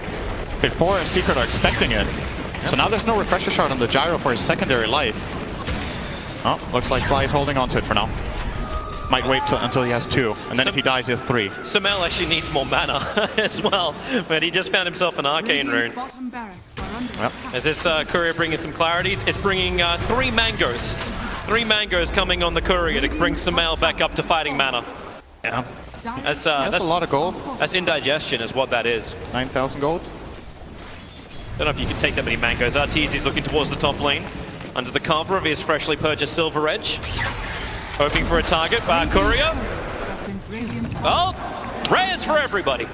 before Secret are expecting it. Yep. So now there's no Refresher Shard on the Gyro for his secondary life. Oh, looks like Fly is holding on to it for now. might wait until he has 2, and then if he dies, he has 3. Samel actually needs more mana as well, but he just found himself an arcane rune. Yep. As this courier bringing some clarities, it's bringing 3 mangoes. 3 mangoes coming on the courier to bring Samel back up to fighting mana. Yeah. That's a lot of gold. That's indigestion is what that is. 9,000 gold. Don't know if you can take that many mangoes. Arteezy's looking towards the top lane under the cover of his freshly purchased Silver Edge. Hoping for a target. Courier. Oh, rares for everybody.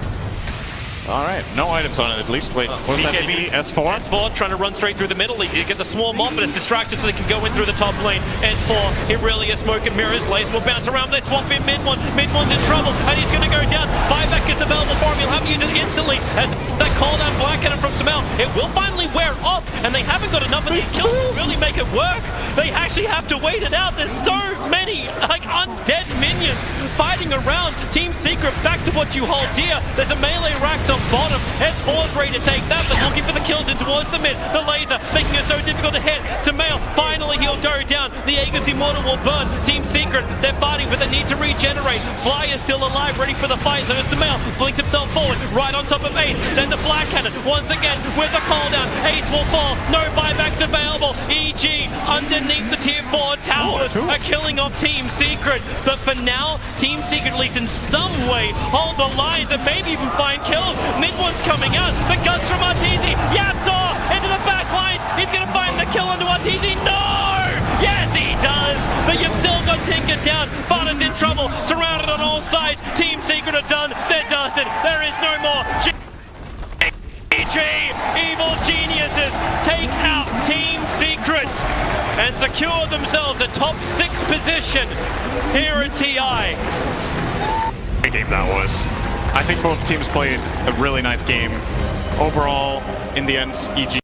All right, no items on it at least. Wait, what was that BKB? S4? S4 trying to run straight through the middle. He did get the swarm off, but it's distracted so they can go in through the top lane. S4, he really is smoke and mirrors. Lays will bounce around. They swap in mid one. Mid one's in trouble, and he's going to go down. Buyback is available for him. He'll have used it instantly. As that call down black cannon from Samel, it will finally wear off, and they haven't got enough of these kills to really make it work. They actually have to wait it out. There's so many like undead minions fighting around. Team Secret, back to what you hold dear. There's a melee racks on bottom. S4's ready to take that, but looking for the kills in towards the mid. The laser making it so difficult to hit. Samel, finally he'll go down. The Aegis Immortal will burn. Team Secret, they're fighting, but they need to regenerate. Fly is still alive, ready for the fight. So Samel blinks himself forward, right on top of Ace. Then the Black Cannon, once again, with the call down. Ace will fall. No buybacks available. EG underneath the tier 4 towers are killing off Team Secret. But for now, Team Secret at least in some way hold the lines and maybe even find kills. Mid one's coming out. The guns from Arteezy. Yatso into the back lines. He's going to find the kill onto Arteezy. No! Yes, he does. But you've still got Tinker down. Barton's in trouble. Surrounded on all sides. Team Secret are done. They're dusted. There is no more. EG, evil geniuses, take out Team Secret and secure themselves a top 6 position here at TI. Great game that was. I think both teams played a really nice game. Overall, in the end, EG